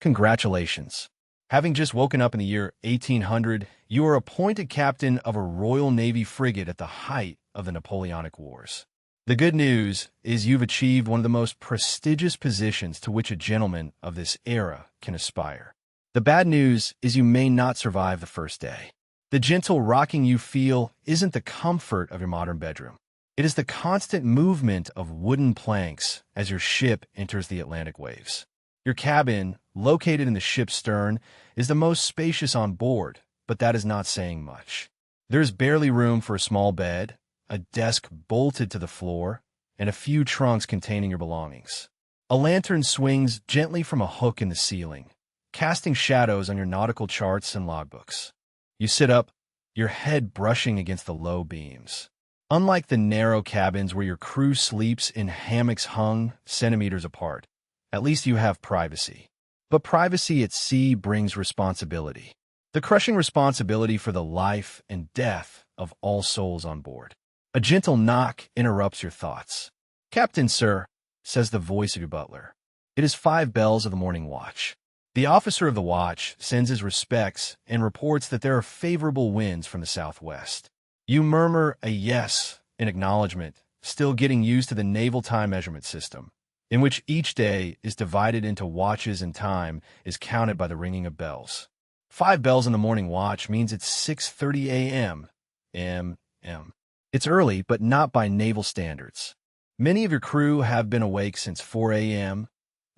Congratulations. Having just woken up in the year 1800, you are appointed captain of a Royal Navy frigate at the height of the Napoleonic Wars. The good news is you've achieved one of the most prestigious positions to which a gentleman of this era can aspire. The bad news is you may not survive the first day. The gentle rocking you feel isn't the comfort of your modern bedroom. It is the constant movement of wooden planks as your ship enters the Atlantic waves. Your cabin, located in the ship's stern, is the most spacious on board, but that is not saying much. There is barely room for a small bed, a desk bolted to the floor, and a few trunks containing your belongings. A lantern swings gently from a hook in the ceiling, casting shadows on your nautical charts and logbooks. You sit up, your head brushing against the low beams. Unlike the narrow cabins where your crew sleeps in hammocks hung centimeters apart, at least you have privacy. But privacy at sea brings responsibility. The crushing responsibility for the life and death of all souls on board. A gentle knock interrupts your thoughts. "Captain, sir," says the voice of your butler. It is 5 bells of the morning watch. The officer of the watch sends his respects and reports that there are favorable winds from the southwest. You murmur a yes in acknowledgement, still getting used to the naval time measurement system, in which each day is divided into watches and time is counted by the ringing of bells. 5 bells in the morning watch means it's 6:30 a.m. M.M. It's early, but not by naval standards. Many of your crew have been awake since 4 a.m.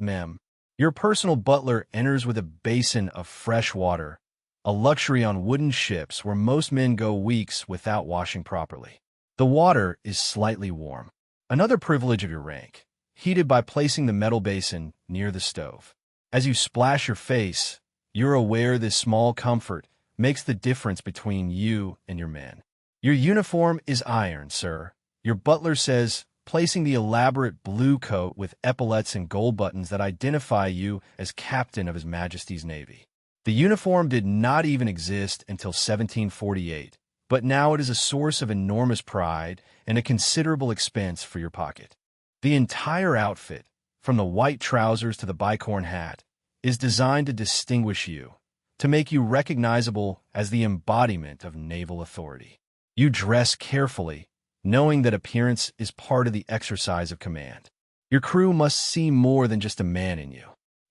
M.M. Your personal butler enters with a basin of fresh water, a luxury on wooden ships where most men go weeks without washing properly. The water is slightly warm, another privilege of your rank, heated by placing the metal basin near the stove. As you splash your face, you're aware this small comfort makes the difference between you and your men. Your uniform is iron, sir, your butler says, placing the elaborate blue coat with epaulets and gold buttons that identify you as captain of His Majesty's Navy. The uniform did not even exist until 1748, but now it is a source of enormous pride and a considerable expense for your pocket. The entire outfit, from the white trousers to the bicorn hat, is designed to distinguish you, to make you recognizable as the embodiment of naval authority. You dress carefully, knowing that appearance is part of the exercise of command. Your crew must see more than just a man in you.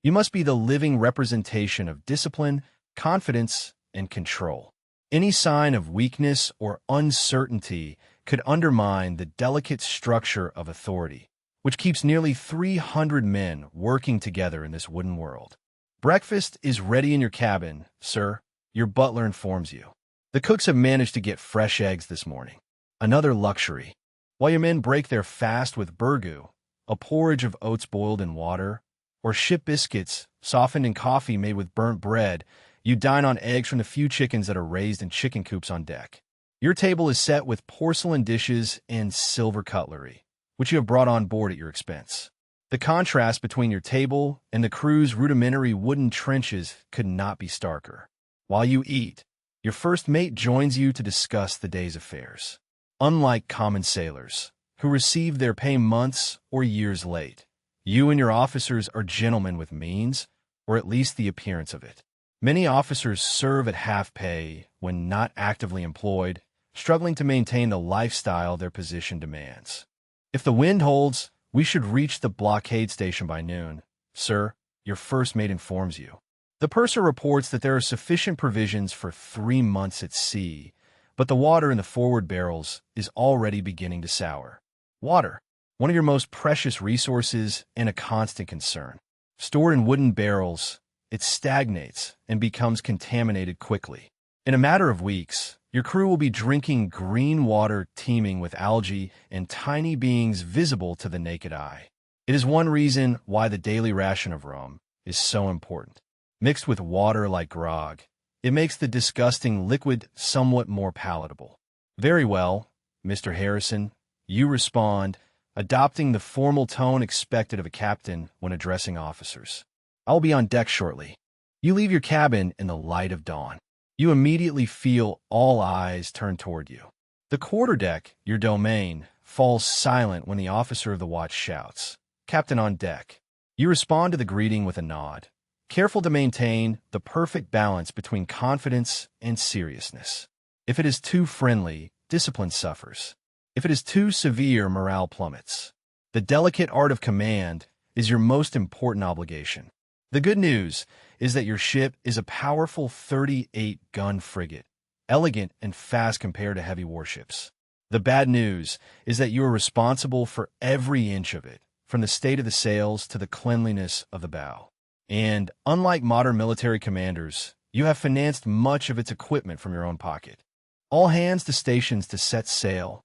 You must be the living representation of discipline, confidence, and control. Any sign of weakness or uncertainty could undermine the delicate structure of authority, which keeps nearly 300 men working together in this wooden world. Breakfast is ready in your cabin, sir, your butler informs you. The cooks have managed to get fresh eggs this morning. Another luxury. While your men break their fast with burgoo, a porridge of oats boiled in water, or ship biscuits softened in coffee made with burnt bread, you dine on eggs from the few chickens that are raised in chicken coops on deck. Your table is set with porcelain dishes and silver cutlery, which you have brought on board at your expense. The contrast between your table and the crew's rudimentary wooden trenches could not be starker. While you eat, your first mate joins you to discuss the day's affairs. Unlike common sailors, who receive their pay months or years late, you and your officers are gentlemen with means, or at least the appearance of it. Many officers serve at half pay when not actively employed, struggling to maintain the lifestyle their position demands. If the wind holds, we should reach the blockade station by noon, sir, your first mate informs you. The purser reports that there are sufficient provisions for 3 months at sea, but the water in the forward barrels is already beginning to sour. Water, one of your most precious resources and a constant concern. Stored in wooden barrels, it stagnates and becomes contaminated quickly. In a matter of weeks, your crew will be drinking green water teeming with algae and tiny beings visible to the naked eye. It is one reason why the daily ration of rum is so important. Mixed with water like grog, it makes the disgusting liquid somewhat more palatable. Very well, Mr. Harrison, you respond, adopting the formal tone expected of a captain when addressing officers. I'll be on deck shortly. You leave your cabin in the light of dawn. You immediately feel all eyes turn toward you. The quarterdeck, your domain, falls silent when the officer of the watch shouts, "Captain on deck." You respond to the greeting with a nod. careful to maintain the perfect balance between confidence and seriousness. If it is too friendly, discipline suffers. If it is too severe, morale plummets. The delicate art of command is your most important obligation. The good news is that your ship is a powerful 38-gun frigate, elegant and fast compared to heavy warships. The bad news is that you are responsible for every inch of it, from the state of the sails to the cleanliness of the bow. And, unlike modern military commanders, you have financed much of its equipment from your own pocket. All hands to stations to set sail.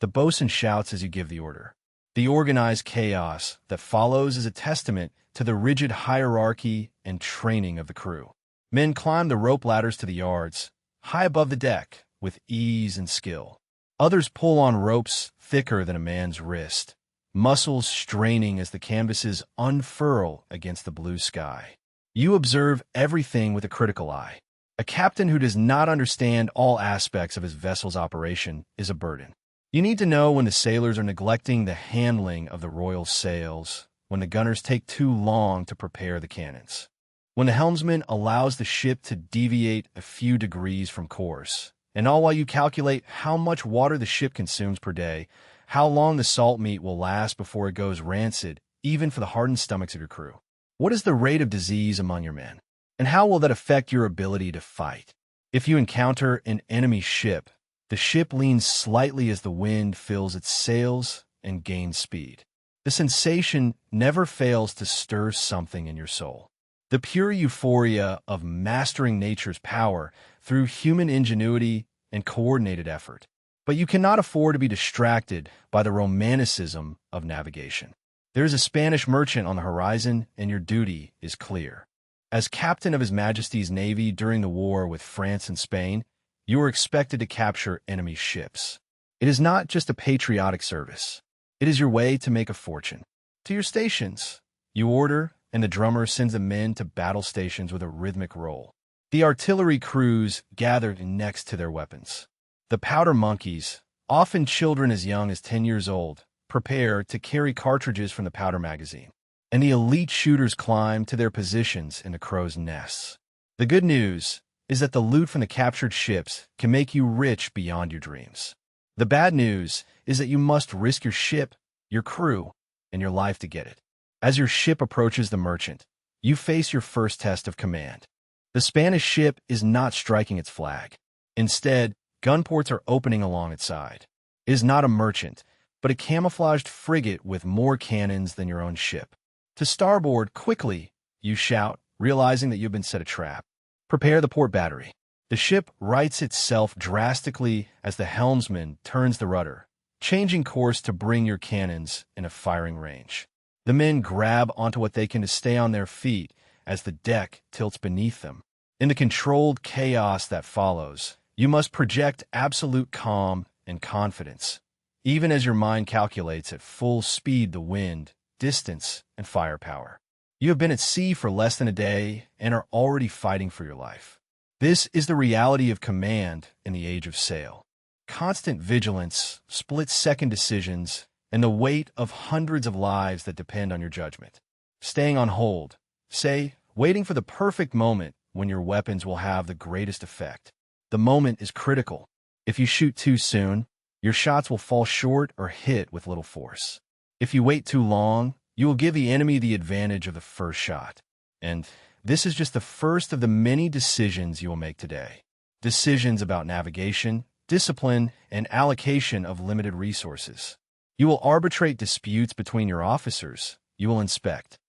The boatswain shouts as you give the order. The organized chaos that follows is a testament to the rigid hierarchy and training of the crew. Men climb the rope ladders to the yards, high above the deck, with ease and skill. Others pull on ropes thicker than a man's wrist, muscles straining as the canvases unfurl against the blue sky. You observe everything with a critical eye. A captain who does not understand all aspects of his vessel's operation is a burden. You need to know when the sailors are neglecting the handling of the royal sails, when the gunners take too long to prepare the cannons, when the helmsman allows the ship to deviate a few degrees from course, and all while you calculate how much water the ship consumes per day, how long the salt meat will last before it goes rancid, even for the hardened stomachs of your crew. What is the rate of disease among your men? And how will that affect your ability to fight? If you encounter an enemy ship, the ship leans slightly as the wind fills its sails and gains speed. The sensation never fails to stir something in your soul. The pure euphoria of mastering nature's power through human ingenuity and coordinated effort. But you cannot afford to be distracted by the romanticism of navigation. There is a Spanish merchant on the horizon, and your duty is clear. As captain of His Majesty's Navy during the war with France and Spain, you are expected to capture enemy ships. It is not just a patriotic service. It is your way to make a fortune. To your stations, you order, and the drummer sends the men to battle stations with a rhythmic roll. The artillery crews gather next to their weapons. The powder monkeys, often children as young as 10 years old, prepare to carry cartridges from the powder magazine. And the elite shooters climb to their positions in the crow's nests. The good news is that the loot from the captured ships can make you rich beyond your dreams. The bad news is that you must risk your ship, your crew, and your life to get it. As your ship approaches the merchant, you face your first test of command. The Spanish ship is not striking its flag. Instead, gun ports are opening along its side. It is not a merchant, but a camouflaged frigate with more cannons than your own ship. To starboard, quickly, you shout, realizing that you've been set a trap. Prepare the port battery. The ship rights itself drastically as the helmsman turns the rudder, changing course to bring your cannons in a firing range. The men grab onto what they can to stay on their feet as the deck tilts beneath them. In the controlled chaos that follows, you must project absolute calm and confidence, even as your mind calculates at full speed the wind, distance, and firepower. You have been at sea for less than a day and are already fighting for your life. This is the reality of command in the age of sail. Constant vigilance, split-second decisions, and the weight of hundreds of lives that depend on your judgment. Staying on hold, say, waiting for the perfect moment when your weapons will have the greatest effect. The moment is critical. If you shoot too soon, your shots will fall short or hit with little force. If you wait too long, you will give the enemy the advantage of the first shot. And this is just the first of the many decisions you will make today. Decisions about navigation, discipline, and allocation of limited resources. You will arbitrate disputes between your officers. You will inspect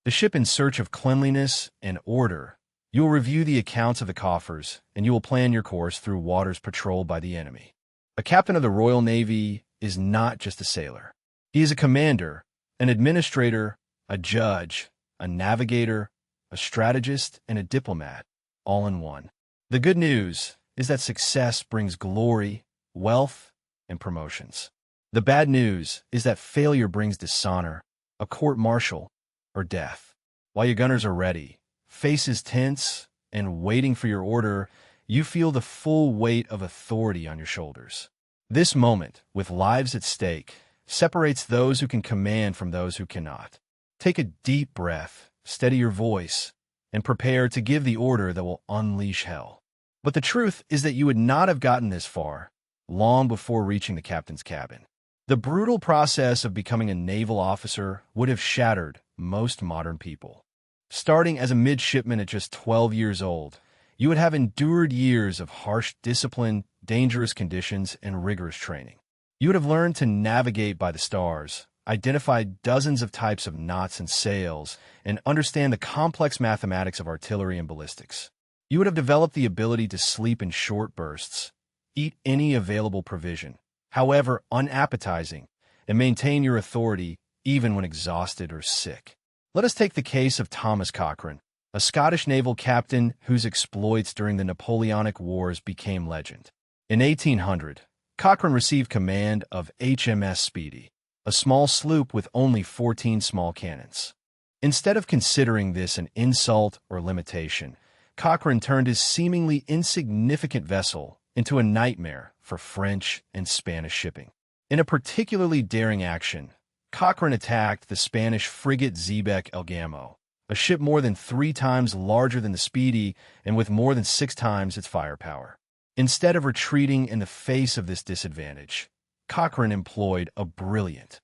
the ship in search of cleanliness and order. You will review the accounts of the coffers, and you will plan your course through waters patrolled by the enemy. A captain of the Royal Navy is not just a sailor. He is a commander, an administrator, a judge, a navigator, a strategist, and a diplomat, all in one. The good news is that success brings glory, wealth, and promotions. The bad news is that failure brings dishonor, a court-martial, or death. While your gunners are ready, faces tense, and waiting for your order, you feel the full weight of authority on your shoulders. This moment, with lives at stake, separates those who can command from those who cannot. Take a deep breath, steady your voice, and prepare to give the order that will unleash hell. But the truth is that you would not have gotten this far long before reaching the captain's cabin. The brutal process of becoming a naval officer would have shattered most modern people. Starting as a midshipman at just 12 years old, you would have endured years of harsh discipline, dangerous conditions, and rigorous training. You would have learned to navigate by the stars, identify dozens of types of knots and sails, and understand the complex mathematics of artillery and ballistics. You would have developed the ability to sleep in short bursts, eat any available provision, however unappetizing, and maintain your authority even when exhausted or sick. Let us take the case of Thomas Cochrane, a Scottish naval captain whose exploits during the Napoleonic Wars became legend. In 1800, Cochrane received command of HMS Speedy, a small sloop with only 14 small cannons. Instead of considering this an insult or limitation, Cochrane turned his seemingly insignificant vessel into a nightmare for French and Spanish shipping. In a particularly daring action, Cochrane attacked the Spanish frigate Xebec El Gamo, a ship more than 3 times larger than the Speedy and with more than 6 times its firepower. Instead of retreating in the face of this disadvantage, Cochrane employed a brilliant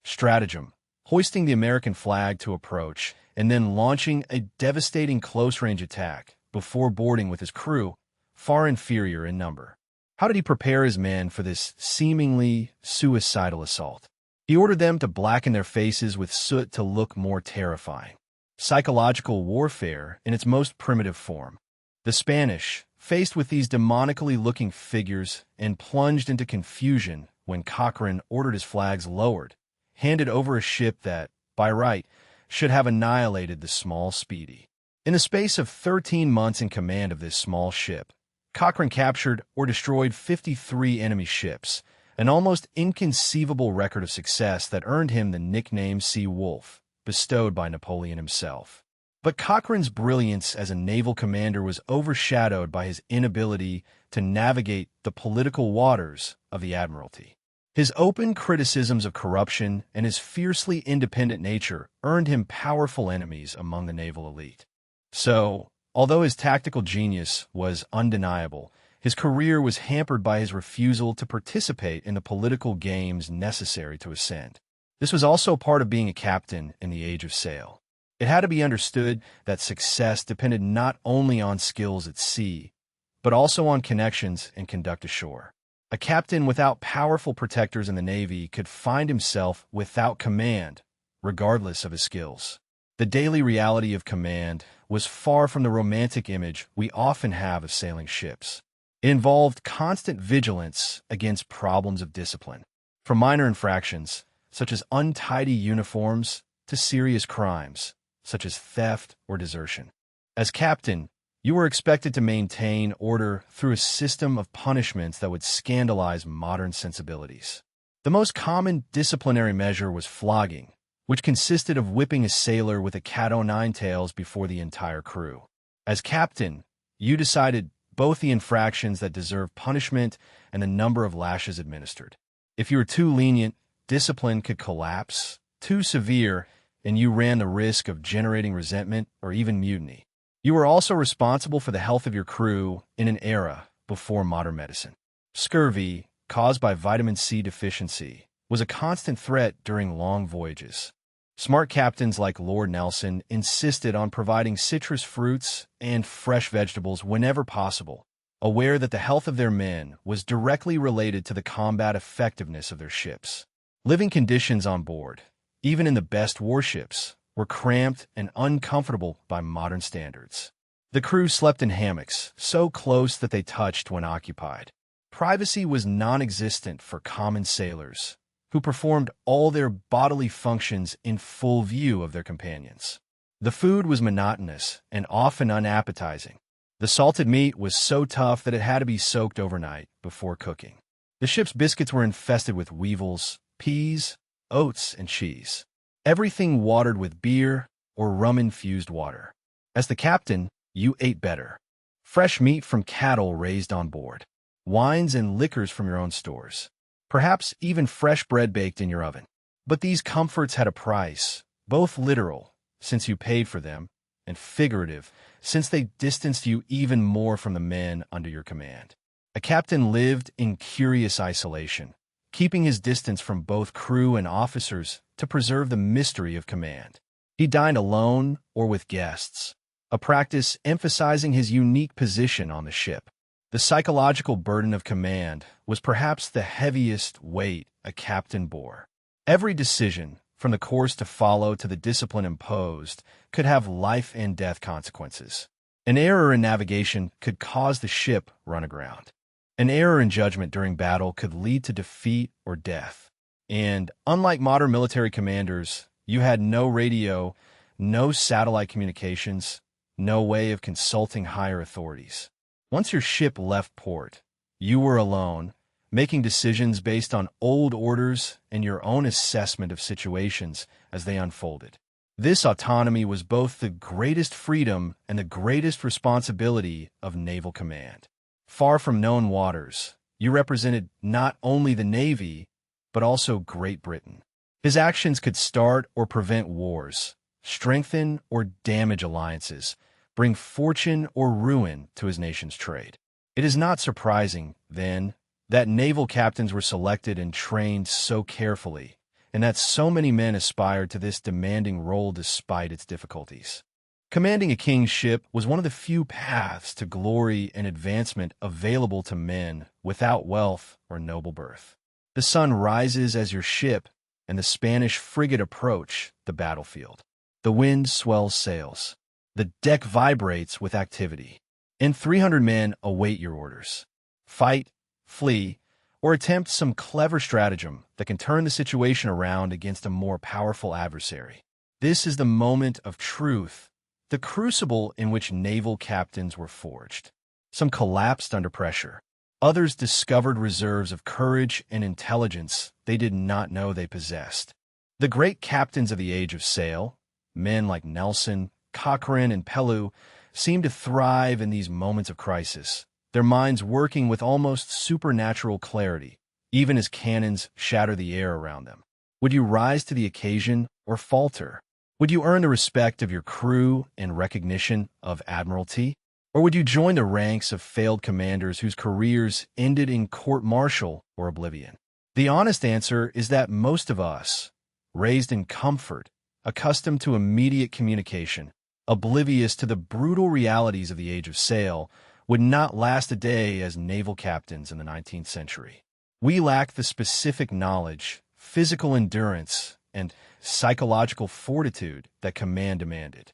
stratagem, hoisting the American flag to approach and then launching a devastating close-range attack before boarding with his crew, far inferior in number. How did he prepare his men for this seemingly suicidal assault? He ordered them to blacken their faces with soot to look more terrifying. Psychological warfare in its most primitive form. The Spanish, faced with these demonically looking figures and plunged into confusion when Cochrane ordered his flags lowered, handed over a ship that, by right, should have annihilated the small Speedy. In the space of 13 months in command of this small ship, Cochrane captured or destroyed 53 enemy ships, an almost inconceivable record of success that earned him the nickname Sea Wolf, bestowed by Napoleon himself. But Cochrane's brilliance as a naval commander was overshadowed by his inability to navigate the political waters of the Admiralty. His open criticisms of corruption and his fiercely independent nature earned him powerful enemies among the naval elite. So, although his tactical genius was undeniable, his career was hampered by his refusal to participate in the political games necessary to ascend. This was also part of being a captain in the age of sail. It had to be understood that success depended not only on skills at sea, but also on connections and conduct ashore. A captain without powerful protectors in the Navy could find himself without command, regardless of his skills. The daily reality of command was far from the romantic image we often have of sailing ships. It involved constant vigilance against problems of discipline, from minor infractions, such as untidy uniforms, to serious crimes, such as theft or desertion. As captain, you were expected to maintain order through a system of punishments that would scandalize modern sensibilities. The most common disciplinary measure was flogging, which consisted of whipping a sailor with a cat-o'-nine tails before the entire crew. As captain, you decided both the infractions that deserved punishment and the number of lashes administered. If you were too lenient, discipline could collapse. Too severe, and you ran the risk of generating resentment or even mutiny. You were also responsible for the health of your crew in an era before modern medicine. Scurvy, caused by vitamin C deficiency, was a constant threat during long voyages. Smart captains like Lord Nelson insisted on providing citrus fruits and fresh vegetables whenever possible, aware that the health of their men was directly related to the combat effectiveness of their ships. Living conditions on board, even in the best warships, were cramped and uncomfortable by modern standards. The crew slept in hammocks, so close that they touched when occupied. Privacy was non-existent for common sailors, who performed all their bodily functions in full view of their companions. The food was monotonous and often unappetizing. The salted meat was so tough that it had to be soaked overnight before cooking. The ship's biscuits were infested with weevils, peas, oats, and cheese. Everything watered with beer or rum-infused water. As the captain, you ate better. Fresh meat from cattle raised on board. Wines and liquors from your own stores. Perhaps even fresh bread baked in your oven. But these comforts had a price, both literal, since you paid for them, and figurative, since they distanced you even more from the men under your command. A captain lived in curious isolation, keeping his distance from both crew and officers to preserve the mystery of command. He dined alone or with guests, a practice emphasizing his unique position on the ship. The psychological burden of command was perhaps the heaviest weight a captain bore. Every decision, from the course to follow to the discipline imposed, could have life and death consequences. An error in navigation could cause the ship run aground. An error in judgment during battle could lead to defeat or death. And, unlike modern military commanders, you had no radio, no satellite communications, no way of consulting higher authorities. Once your ship left port, you were alone, making decisions based on old orders and your own assessment of situations as they unfolded. This autonomy was both the greatest freedom and the greatest responsibility of naval command. Far from known waters, you represented not only the Navy, but also Great Britain. His actions could start or prevent wars, strengthen or damage alliances, bring fortune or ruin to his nation's trade. It is not surprising, then, that naval captains were selected and trained so carefully, and that so many men aspired to this demanding role despite its difficulties. Commanding a king's ship was one of the few paths to glory and advancement available to men without wealth or noble birth. The sun rises as your ship and the Spanish frigate approach the battlefield. The wind swells sails. The deck vibrates with activity, and 300 men await your orders. Fight, flee, or attempt some clever stratagem that can turn the situation around against a more powerful adversary. This is the moment of truth, the crucible in which naval captains were forged. Some collapsed under pressure. Others discovered reserves of courage and intelligence they did not know they possessed. The great captains of the Age of Sail, men like Nelson, Cochrane, and Pellew, seemed to thrive in these moments of crisis, their minds working with almost supernatural clarity, even as cannons shatter the air around them. Would you rise to the occasion or falter? Would you earn the respect of your crew and recognition of admiralty? Or would you join the ranks of failed commanders whose careers ended in court-martial or oblivion? The honest answer is that most of us, raised in comfort, accustomed to immediate communication, oblivious to the brutal realities of the Age of Sail, would not last a day as naval captains in the 19th century. We lack the specific knowledge, physical endurance, and psychological fortitude that command demanded.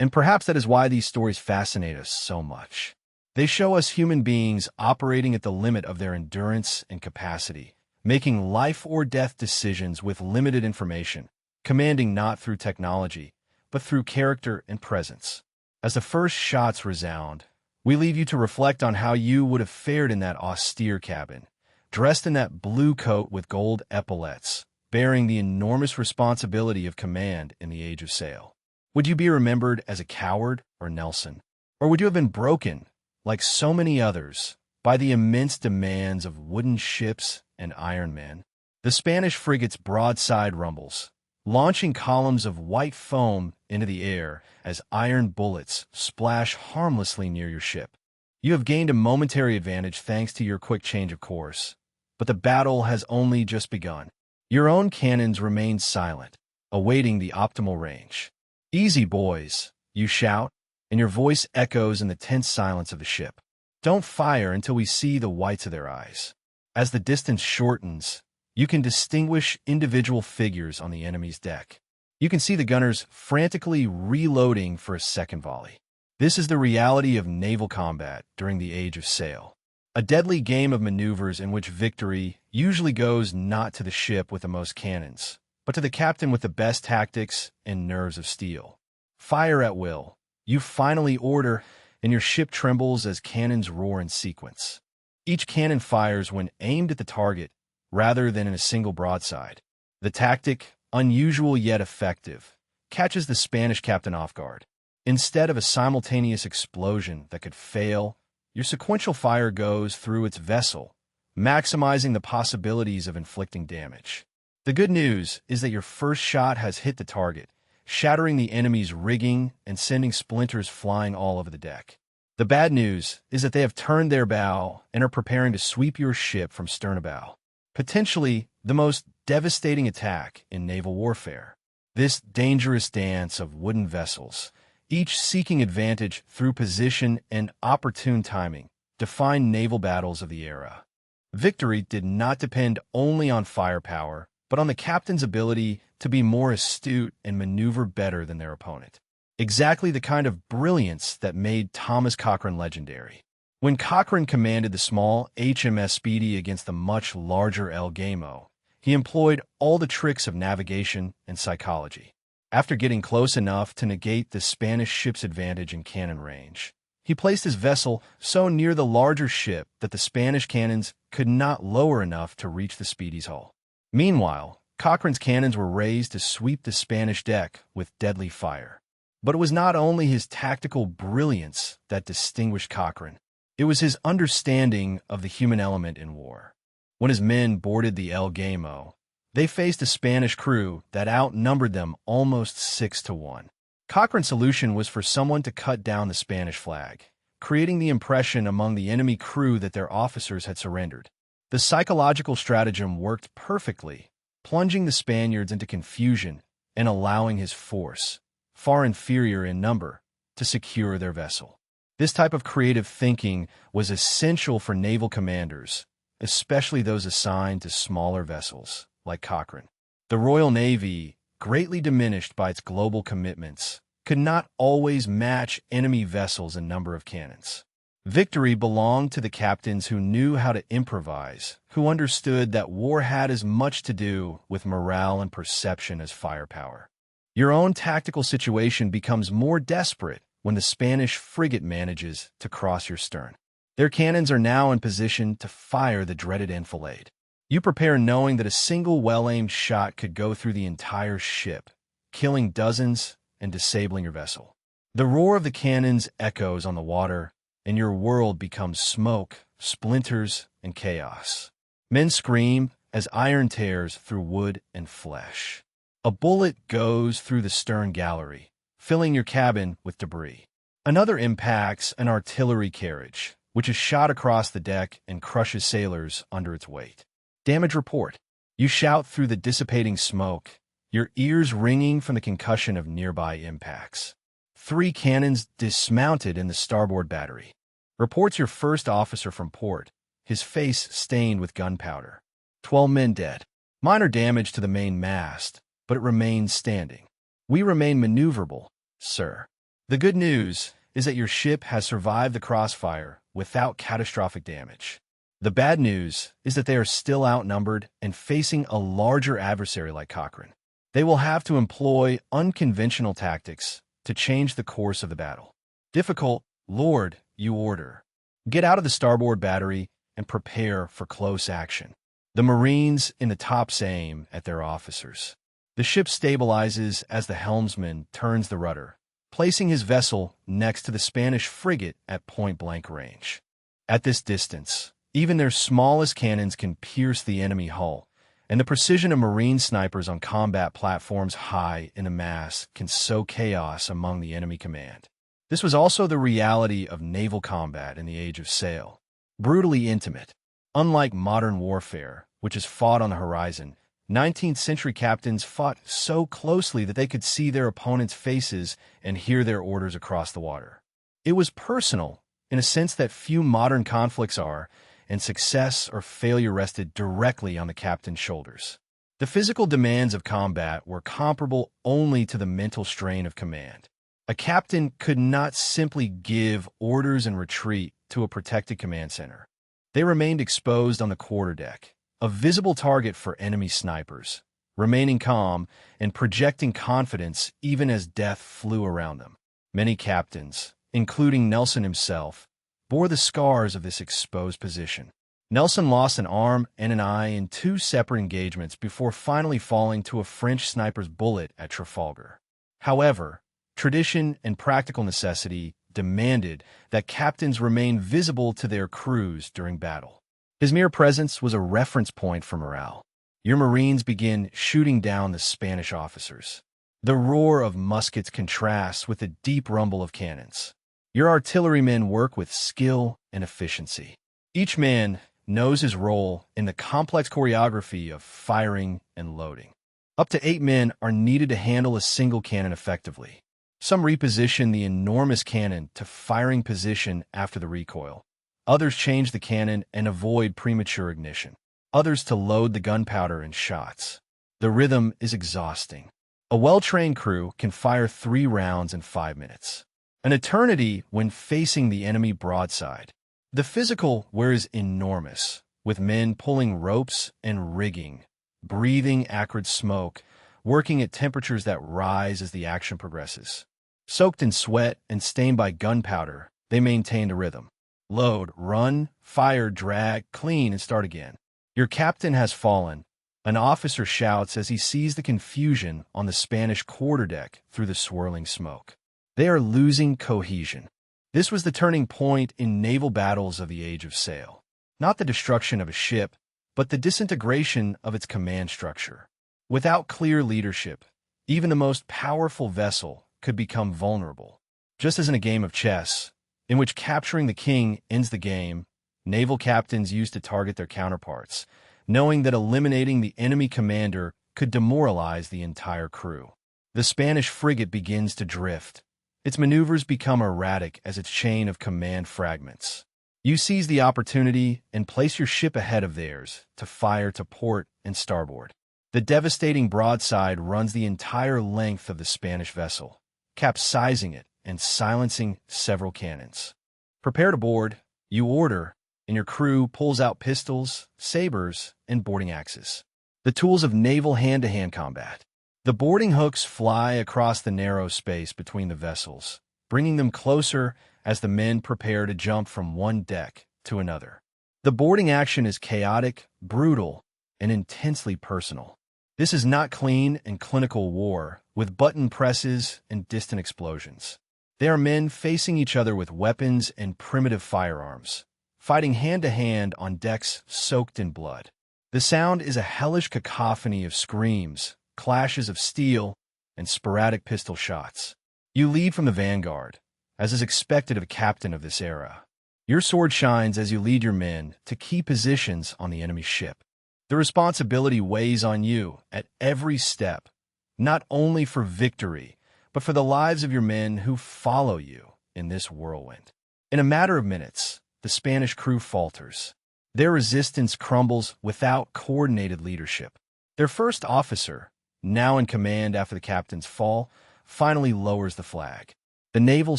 And perhaps that is why these stories fascinate us so much. They show us human beings operating at the limit of their endurance and capacity, making life or death decisions with limited information, commanding not through technology, but through character and presence. As the first shots resound, we leave you to reflect on how you would have fared in that austere cabin, dressed in that blue coat with gold epaulettes, bearing the enormous responsibility of command in the Age of Sail. Would you be remembered as a coward or Nelson? Or would you have been broken, like so many others, by the immense demands of wooden ships and iron men? The Spanish frigate's broadside rumbles, launching columns of white foam into the air as iron bullets splash harmlessly near your ship. You have gained a momentary advantage thanks to your quick change of course, but the battle has only just begun. Your own cannons remain silent, awaiting the optimal range. "Easy, boys," you shout, and your voice echoes in the tense silence of the ship. Don't fire until we see the whites of their eyes. As the distance shortens, you can distinguish individual figures on the enemy's deck. You can see the gunners frantically reloading for a second volley. This is the reality of naval combat during the Age of Sail. A deadly game of maneuvers in which victory usually goes not to the ship with the most cannons, but to the captain with the best tactics and nerves of steel. Fire at will. You finally order, and your ship trembles as cannons roar in sequence. Each cannon fires when aimed at the target, rather than in a single broadside. The tactic, unusual yet effective, catches the Spanish captain off guard. Instead of a simultaneous explosion that could fail, your sequential fire goes through its vessel, maximizing the possibilities of inflicting damage. The good news is that your first shot has hit the target, shattering the enemy's rigging and sending splinters flying all over the deck. The bad news is that they have turned their bow and are preparing to sweep your ship from stern to bow. Potentially the most devastating attack in naval warfare. This dangerous dance of wooden vessels, each seeking advantage through position and opportune timing, defined naval battles of the era. Victory did not depend only on firepower, but on the captain's ability to be more astute and maneuver better than their opponent. Exactly the kind of brilliance that made Thomas Cochrane legendary. When Cochrane commanded the small HMS Speedy against the much larger El Gamo, he employed all the tricks of navigation and psychology. After getting close enough to negate the Spanish ship's advantage in cannon range, he placed his vessel so near the larger ship that the Spanish cannons could not lower enough to reach the Speedy's hull. Meanwhile, Cochrane's cannons were raised to sweep the Spanish deck with deadly fire. But it was not only his tactical brilliance that distinguished Cochrane. It was his understanding of the human element in war. When his men boarded the El Gamo, they faced a Spanish crew that outnumbered them almost 6-1. Cochrane's solution was for someone to cut down the Spanish flag, creating the impression among the enemy crew that their officers had surrendered. The psychological stratagem worked perfectly, plunging the Spaniards into confusion and allowing his force, far inferior in number, to secure their vessel. This type of creative thinking was essential for naval commanders, especially those assigned to smaller vessels, like Cochrane. The Royal Navy, greatly diminished by its global commitments, could not always match enemy vessels in number of cannons. Victory belonged to the captains who knew how to improvise, who understood that war had as much to do with morale and perception as firepower. Your own tactical situation becomes more desperate when the Spanish frigate manages to cross your stern. Their cannons are now in position to fire the dreaded enfilade. You prepare knowing that a single well-aimed shot could go through the entire ship, killing dozens and disabling your vessel. The roar of the cannons echoes on the water, and your world becomes smoke, splinters, and chaos. Men scream as iron tears through wood and flesh. A bullet goes through the stern gallery, filling your cabin with debris. Another impacts an artillery carriage, which is shot across the deck and crushes sailors under its weight. Damage report. You shout through the dissipating smoke, your ears ringing from the concussion of nearby impacts. 3 cannons dismounted in the starboard battery. Reports your first officer from port, his face stained with gunpowder. 12 men dead. Minor damage to the main mast, but it remains standing. We remain maneuverable, sir. The good news is that your ship has survived the crossfire without catastrophic damage. The bad news is that they are still outnumbered and facing a larger adversary like Cochrane. They will have to employ unconventional tactics to change the course of the battle. Difficult, Lord, you order. Get out of the starboard battery and prepare for close action. The Marines in the tops aim at their officers. The ship stabilizes as the helmsman turns the rudder, placing his vessel next to the Spanish frigate at point-blank range. At this distance, even their smallest cannons can pierce the enemy hull, and the precision of Marine snipers on combat platforms high in the mast can sow chaos among the enemy command. This was also the reality of naval combat in the Age of Sail. Brutally intimate. Unlike modern warfare, which is fought on the horizon, 19th century captains fought so closely that they could see their opponents' faces and hear their orders across the water. It was personal, in a sense that few modern conflicts are, and success or failure rested directly on the captain's shoulders. The physical demands of combat were comparable only to the mental strain of command. A captain could not simply give orders and retreat to a protected command center. They remained exposed on the quarterdeck, a visible target for enemy snipers, remaining calm and projecting confidence even as death flew around them. Many captains, including Nelson himself, bore the scars of this exposed position. Nelson lost an arm and an eye in 2 separate engagements before finally falling to a French sniper's bullet at Trafalgar. However, tradition and practical necessity demanded that captains remain visible to their crews during battle. His mere presence was a reference point for morale. Your Marines begin shooting down the Spanish officers. The roar of muskets contrasts with the deep rumble of cannons. Your artillerymen work with skill and efficiency. Each man knows his role in the complex choreography of firing and loading. Up to 8 men are needed to handle a single cannon effectively. Some reposition the enormous cannon to firing position after the recoil. Others change the cannon and avoid premature ignition. Others to load the gunpowder and shots. The rhythm is exhausting. A well-trained crew can fire 3 rounds in 5 minutes. An eternity when facing the enemy broadside. The physical wear is enormous, with men pulling ropes and rigging, breathing acrid smoke, working at temperatures that rise as the action progresses. Soaked in sweat and stained by gunpowder, they maintain the rhythm. Load, run, fire, drag, clean, and start again. Your captain has fallen. An officer shouts as he sees the confusion on the Spanish quarterdeck through the swirling smoke. They are losing cohesion. This was the turning point in naval battles of the Age of Sail. Not the destruction of a ship, but the disintegration of its command structure. Without clear leadership, even the most powerful vessel could become vulnerable. Just as in a game of chess, in which capturing the king ends the game, naval captains used to target their counterparts, knowing that eliminating the enemy commander could demoralize the entire crew. The Spanish frigate begins to drift. Its maneuvers become erratic as its chain of command fragments. You seize the opportunity and place your ship ahead of theirs to fire to port and starboard. The devastating broadside runs the entire length of the Spanish vessel, capsizing it and silencing several cannons. Prepare to board, you order, and your crew pulls out pistols, sabers, and boarding axes. The tools of naval hand-to-hand combat. The boarding hooks fly across the narrow space between the vessels, bringing them closer as the men prepare to jump from one deck to another. The boarding action is chaotic, brutal, and intensely personal. This is not clean and clinical war with button presses and distant explosions. They are men facing each other with weapons and primitive firearms, fighting hand-to-hand on decks soaked in blood. The sound is a hellish cacophony of screams, clashes of steel, and sporadic pistol shots. You lead from the vanguard, as is expected of a captain of this era. Your sword shines as you lead your men to key positions on the enemy's ship. The responsibility weighs on you at every step, not only for victory, but for the lives of your men who follow you in this whirlwind. In a matter of minutes, the Spanish crew falters. Their resistance crumbles without coordinated leadership. Their first officer, now in command after the captain's fall, finally lowers the flag, the naval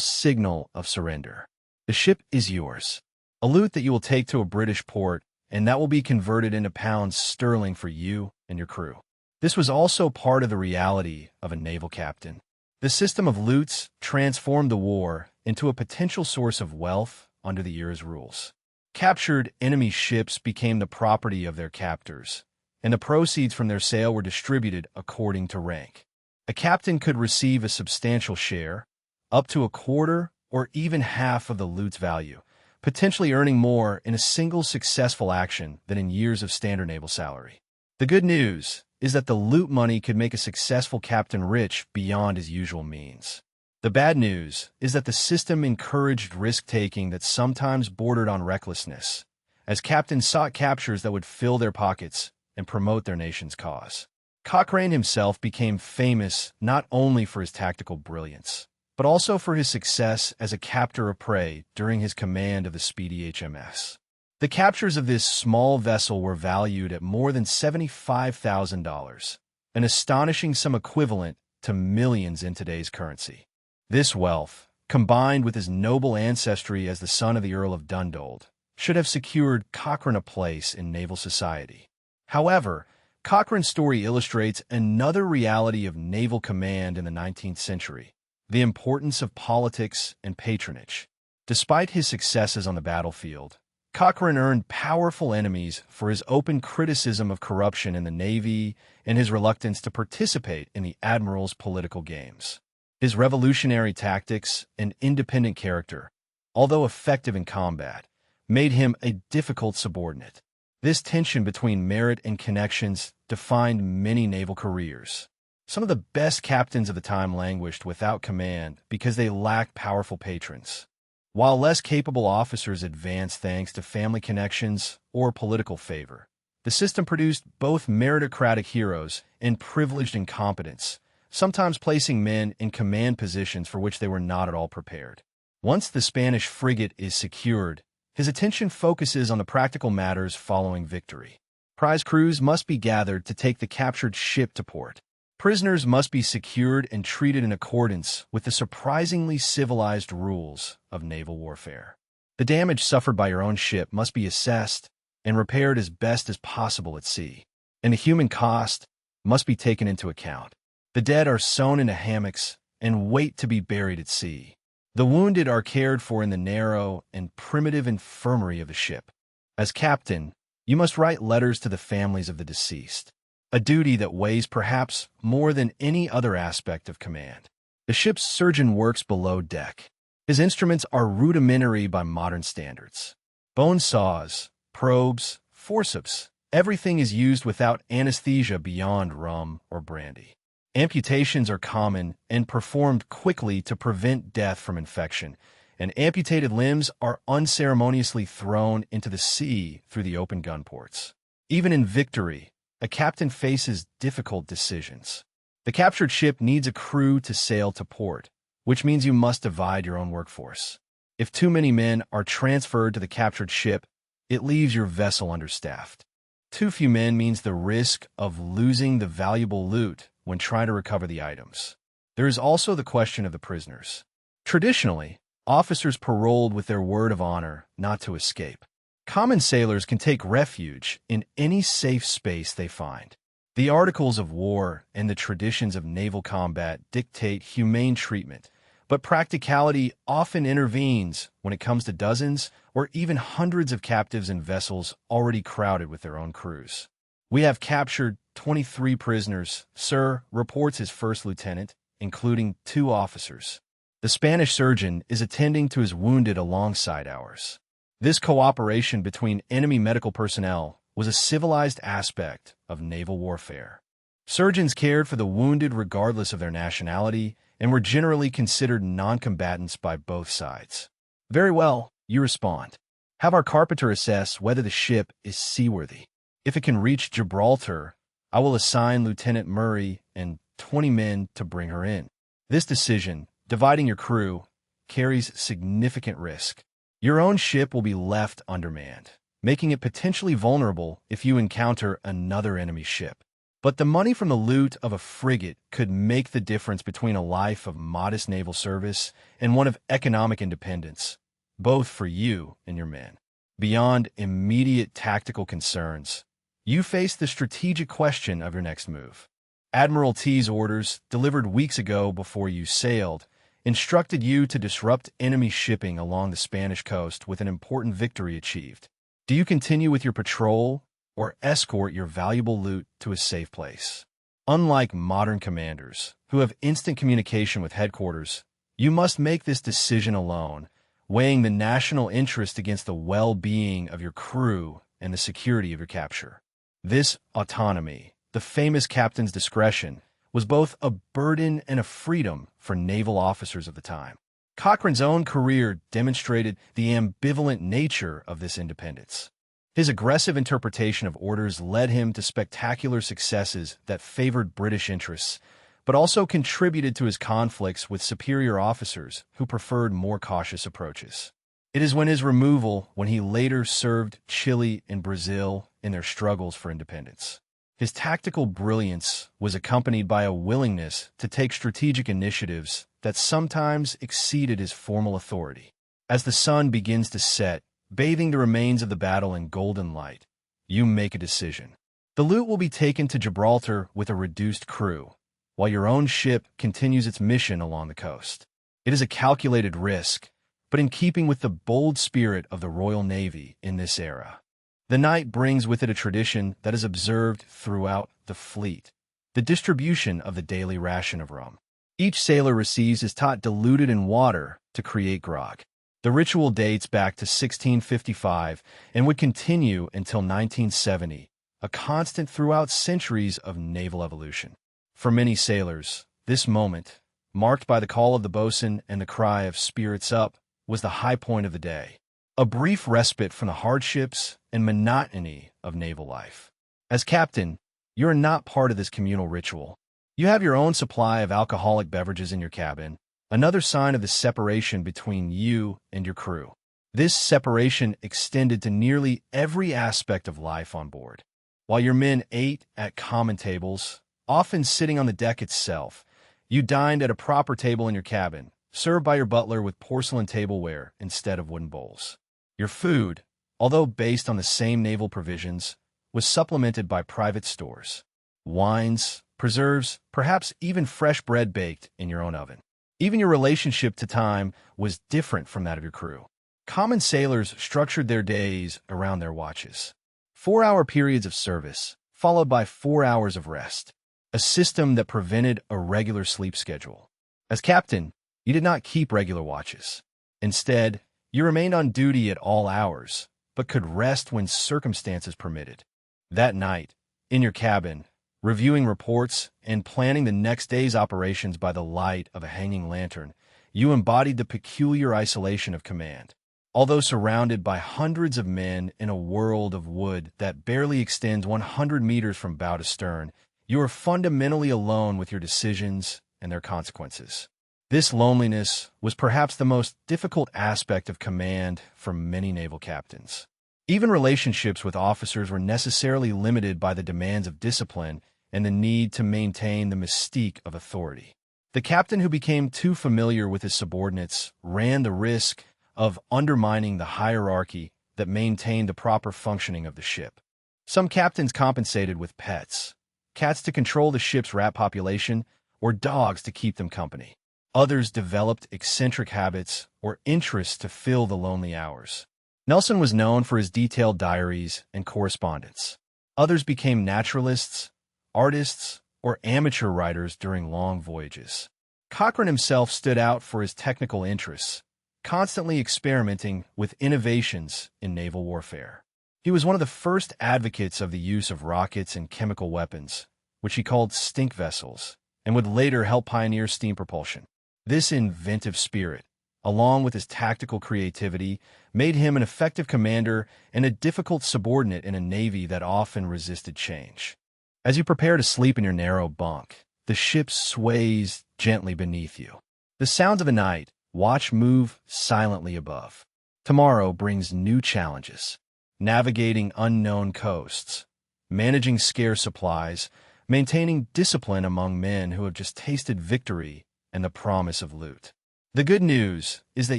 signal of surrender. The ship is yours, a loot that you will take to a British port, and that will be converted into pounds sterling for you and your crew. This was also part of the reality of a naval captain. The system of loots transformed the war into a potential source of wealth under the era's rules. Captured enemy ships became the property of their captors, and the proceeds from their sale were distributed according to rank. A captain could receive a substantial share, up to a quarter or even half of the loot's value, potentially earning more in a single successful action than in years of standard naval salary. The good news is that the loot money could make a successful captain rich beyond his usual means. The bad news is that the system encouraged risk-taking that sometimes bordered on recklessness, as captains sought captures that would fill their pockets and promote their nation's cause. Cochrane himself became famous not only for his tactical brilliance, but also for his success as a captor of prey during his command of the speedy HMS. The captures of this small vessel were valued at more than $75,000, an astonishing sum equivalent to millions in today's currency. This wealth, combined with his noble ancestry as the son of the Earl of Dundolf, should have secured Cochrane a place in naval society. However, Cochrane's story illustrates another reality of naval command in the 19th century, the importance of politics and patronage. Despite his successes on the battlefield, Cochrane earned powerful enemies for his open criticism of corruption in the Navy and his reluctance to participate in the admiral's political games. His revolutionary tactics and independent character, although effective in combat, made him a difficult subordinate. This tension between merit and connections defined many naval careers. Some of the best captains of the time languished without command because they lacked powerful patrons, while less capable officers advanced thanks to family connections or political favor. The system produced both meritocratic heroes and privileged incompetents, sometimes placing men in command positions for which they were not at all prepared. Once the Spanish frigate is secured, his attention focuses on the practical matters following victory. Prize crews must be gathered to take the captured ship to port. Prisoners must be secured and treated in accordance with the surprisingly civilized rules of naval warfare. The damage suffered by your own ship must be assessed and repaired as best as possible at sea, and the human cost must be taken into account. The dead are sewn into hammocks and wait to be buried at sea. The wounded are cared for in the narrow and primitive infirmary of the ship. As captain, you must write letters to the families of the deceased, a duty that weighs perhaps more than any other aspect of command. The ship's surgeon works below deck. His instruments are rudimentary by modern standards. Bone saws, probes, forceps, everything is used without anesthesia beyond rum or brandy. Amputations are common and performed quickly to prevent death from infection, and amputated limbs are unceremoniously thrown into the sea through the open gun ports. Even in victory, a captain faces difficult decisions. The captured ship needs a crew to sail to port, which means you must divide your own workforce. If too many men are transferred to the captured ship, it leaves your vessel understaffed. Too few men means the risk of losing the valuable loot when trying to recover the items. There is also the question of the prisoners. Traditionally, officers paroled with their word of honor not to escape. Common sailors can take refuge in any safe space they find. The Articles of War and the traditions of naval combat dictate humane treatment, but practicality often intervenes when it comes to dozens or even hundreds of captives in vessels already crowded with their own crews. "We have captured 23 prisoners, sir," reports his first lieutenant, including 2 officers. The Spanish surgeon is attending to his wounded alongside ours. This cooperation between enemy medical personnel was a civilized aspect of naval warfare. Surgeons cared for the wounded regardless of their nationality and were generally considered non-combatants by both sides. "Very well," you respond. "Have our carpenter assess whether the ship is seaworthy. If it can reach Gibraltar, I will assign Lieutenant Murray and 20 men to bring her in." This decision, dividing your crew, carries significant risk. Your own ship will be left undermanned, making it potentially vulnerable if you encounter another enemy ship. But the money from the loot of a frigate could make the difference between a life of modest naval service and one of economic independence, both for you and your men. Beyond immediate tactical concerns, you face the strategic question of your next move. Admiralty's orders, delivered weeks ago before you sailed, instructed you to disrupt enemy shipping along the Spanish coast with an important victory achieved. Do you continue with your patrol or escort your valuable loot to a safe place? Unlike modern commanders, who have instant communication with headquarters, you must make this decision alone, weighing the national interest against the well-being of your crew and the security of your capture. This autonomy, the famous captain's discretion, was both a burden and a freedom for naval officers of the time. Cochrane's own career demonstrated the ambivalent nature of this independence. His aggressive interpretation of orders led him to spectacular successes that favored British interests, but also contributed to his conflicts with superior officers who preferred more cautious approaches. It is when his removal, when he later served Chile and Brazil in their struggles for independence. His tactical brilliance was accompanied by a willingness to take strategic initiatives that sometimes exceeded his formal authority. As the sun begins to set, bathing the remains of the battle in golden light, you make a decision. The loot will be taken to Gibraltar with a reduced crew, while your own ship continues its mission along the coast. It is a calculated risk, but in keeping with the bold spirit of the Royal Navy in this era. The night brings with it a tradition that is observed throughout the fleet: the distribution of the daily ration of rum. Each sailor receives his tot diluted in water to create grog. The ritual dates back to 1655 and would continue until 1970, a constant throughout centuries of naval evolution. For many sailors, this moment, marked by the call of the boatswain and the cry of "spirits up," was the high point of the day, a brief respite from the hardships and monotony of naval life. As captain, you are not part of this communal ritual. You have your own supply of alcoholic beverages in your cabin, another sign of the separation between you and your crew. This separation extended to nearly every aspect of life on board. While your men ate at common tables, often sitting on the deck itself, you dined at a proper table in your cabin, served by your butler with porcelain tableware instead of wooden bowls. Your food, although based on the same naval provisions, was supplemented by private stores, wines, preserves, perhaps even fresh bread baked in your own oven. Even your relationship to time was different from that of your crew. Common sailors structured their days around their watches. 4-hour periods of service, followed by 4 hours of rest, a system that prevented a regular sleep schedule. As captain, you did not keep regular watches. Instead, you remained on duty at all hours, but could rest when circumstances permitted. That night, in your cabin, reviewing reports and planning the next day's operations by the light of a hanging lantern, you embodied the peculiar isolation of command. Although surrounded by hundreds of men in a world of wood that barely extends 100 meters from bow to stern, you are fundamentally alone with your decisions and their consequences. This loneliness was perhaps the most difficult aspect of command for many naval captains. Even relationships with officers were necessarily limited by the demands of discipline and the need to maintain the mystique of authority. The captain who became too familiar with his subordinates ran the risk of undermining the hierarchy that maintained the proper functioning of the ship. Some captains compensated with pets, cats to control the ship's rat population, or dogs to keep them company. Others developed eccentric habits or interests to fill the lonely hours. Nelson was known for his detailed diaries and correspondence. Others became naturalists, artists, or amateur writers during long voyages. Cochrane himself stood out for his technical interests, constantly experimenting with innovations in naval warfare. He was one of the first advocates of the use of rockets and chemical weapons, which he called stink vessels, and would later help pioneer steam propulsion. This inventive spirit, along with his tactical creativity, made him an effective commander and a difficult subordinate in a navy that often resisted change. As you prepare to sleep in your narrow bunk, the ship sways gently beneath you. The sounds of the night watch move silently above. Tomorrow brings new challenges. Navigating unknown coasts, managing scarce supplies, maintaining discipline among men who have just tasted victory and the promise of loot. The good news is that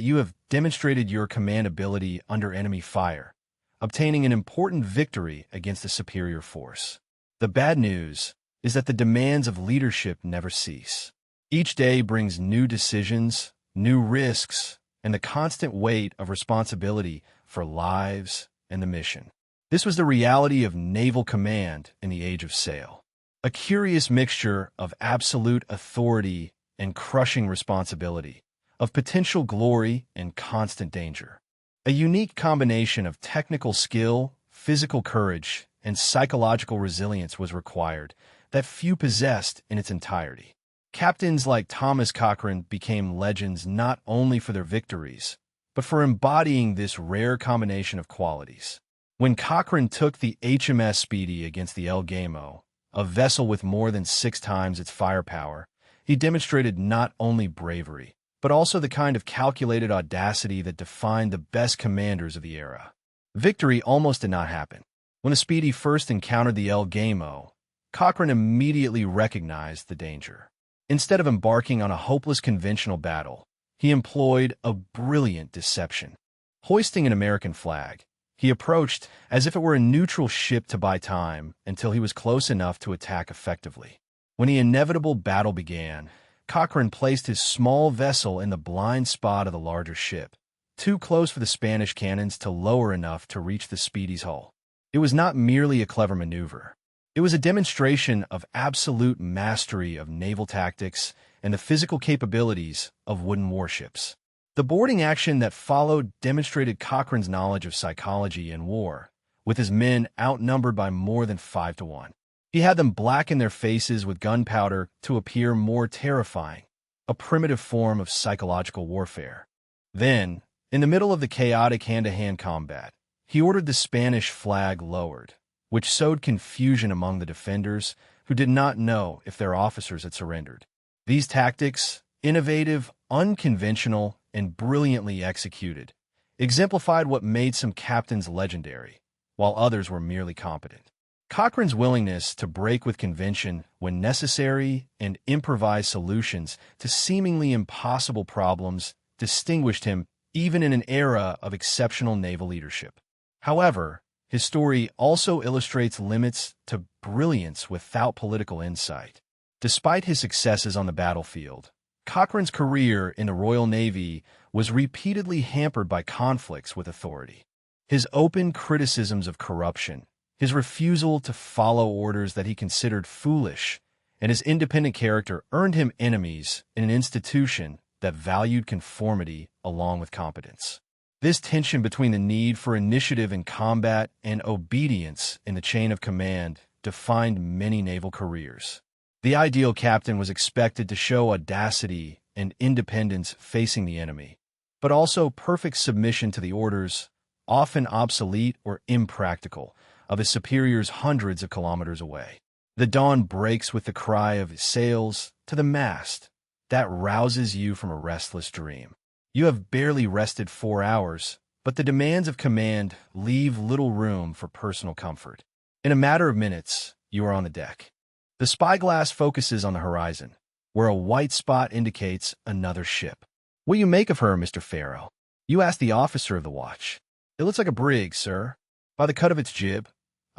you have demonstrated your command ability under enemy fire, obtaining an important victory against a superior force. The bad news is that the demands of leadership never cease. Each day brings new decisions, new risks, and the constant weight of responsibility for lives and the mission. This was the reality of naval command in the age of sail. A curious mixture of absolute authority and crushing responsibility, of potential glory and constant danger. A unique combination of technical skill, physical courage, and psychological resilience was required that few possessed in its entirety. Captains like Thomas Cochrane became legends not only for their victories, but for embodying this rare combination of qualities. When Cochrane took the HMS Speedy against the El Gamo, a vessel with more than 6 times its firepower, he demonstrated not only bravery, but also the kind of calculated audacity that defined the best commanders of the era. Victory almost did not happen. When the Speedy first encountered the El Gamo, Cochrane immediately recognized the danger. Instead of embarking on a hopeless conventional battle, he employed a brilliant deception. Hoisting an American flag, he approached as if it were a neutral ship to buy time until he was close enough to attack effectively. When the inevitable battle began, Cochrane placed his small vessel in the blind spot of the larger ship, too close for the Spanish cannons to lower enough to reach the Speedy's hull. It was not merely a clever maneuver. It was a demonstration of absolute mastery of naval tactics and the physical capabilities of wooden warships. The boarding action that followed demonstrated Cochrane's knowledge of psychology and war, with his men outnumbered by more than 5 to 1. He He had them blacken their faces with gunpowder to appear more terrifying, a primitive form of psychological warfare. Then, in the middle of the chaotic hand-to-hand combat, he ordered the Spanish flag lowered, which sowed confusion among the defenders who did not know if their officers had surrendered. These tactics, innovative, unconventional, and brilliantly executed, exemplified what made some captains legendary, while others were merely competent. Cochrane's willingness to break with convention when necessary and improvise solutions to seemingly impossible problems distinguished him even in an era of exceptional naval leadership. However, his story also illustrates limits to brilliance without political insight. Despite his successes on the battlefield, Cochrane's career in the Royal Navy was repeatedly hampered by conflicts with authority. His open criticisms of corruption, his refusal to follow orders that he considered foolish, and his independent character earned him enemies in an institution that valued conformity along with competence. This tension between the need for initiative in combat and obedience in the chain of command defined many naval careers. The ideal captain was expected to show audacity and independence facing the enemy, but also perfect submission to the orders, often obsolete or impractical, of his superiors hundreds of kilometers away. The dawn breaks with the cry of "sails to the mast" that rouses you from a restless dream. You have barely rested 4 hours, but the demands of command leave little room for personal comfort. In a matter of minutes, you are on the deck. The spyglass focuses on the horizon, where a white spot indicates another ship. "What do you make of her, Mr. Farrow?" You ask the officer of the watch. "It looks like a brig, sir. By the cut of its jib,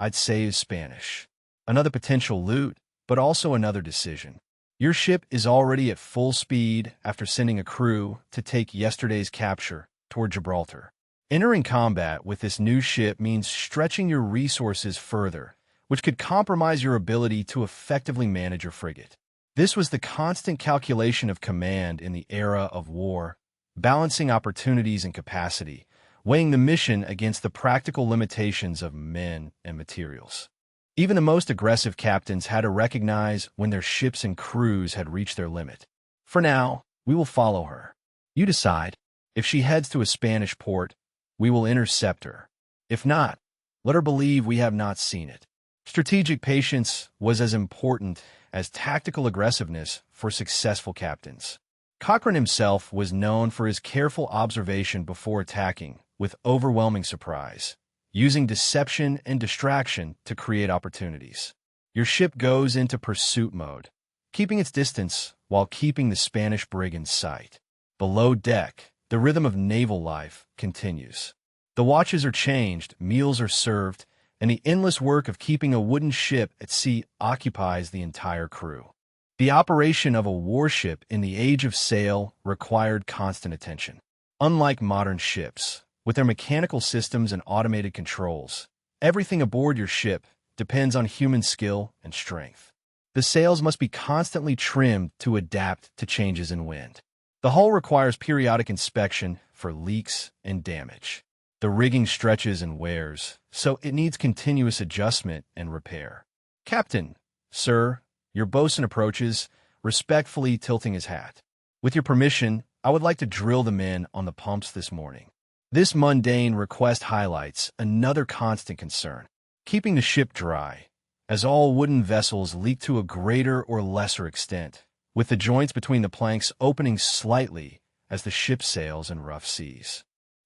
I'd say is Spanish. Another potential loot, but also another decision. Your ship is already at full speed after sending a crew to take yesterday's capture toward Gibraltar. Entering combat with this new ship means stretching your resources further, which could compromise your ability to effectively manage your frigate. This was the constant calculation of command in the era of war, balancing opportunities and capacity, weighing the mission against the practical limitations of men and materials. Even the most aggressive captains had to recognize when their ships and crews had reached their limit. For now, we will follow her. You decide. If she heads to a Spanish port, we will intercept her. If not, let her believe we have not seen it. Strategic patience was as important as tactical aggressiveness for successful captains. Cochrane himself was known for his careful observation before attacking, with overwhelming surprise, using deception and distraction to create opportunities. Your ship goes into pursuit mode, keeping its distance while keeping the Spanish brig in sight. Below deck, the rhythm of naval life continues. The watches are changed, meals are served, and the endless work of keeping a wooden ship at sea occupies the entire crew. The operation of a warship in the age of sail required constant attention. Unlike modern ships, with their mechanical systems and automated controls, everything aboard your ship depends on human skill and strength. The sails must be constantly trimmed to adapt to changes in wind. The hull requires periodic inspection for leaks and damage. The rigging stretches and wears, so it needs continuous adjustment and repair. "Captain, sir," your bosun approaches, respectfully tilting his hat. "With your permission, I would like to drill the men on the pumps this morning." This mundane request highlights another constant concern: keeping the ship dry, as all wooden vessels leak to a greater or lesser extent, with the joints between the planks opening slightly as the ship sails in rough seas.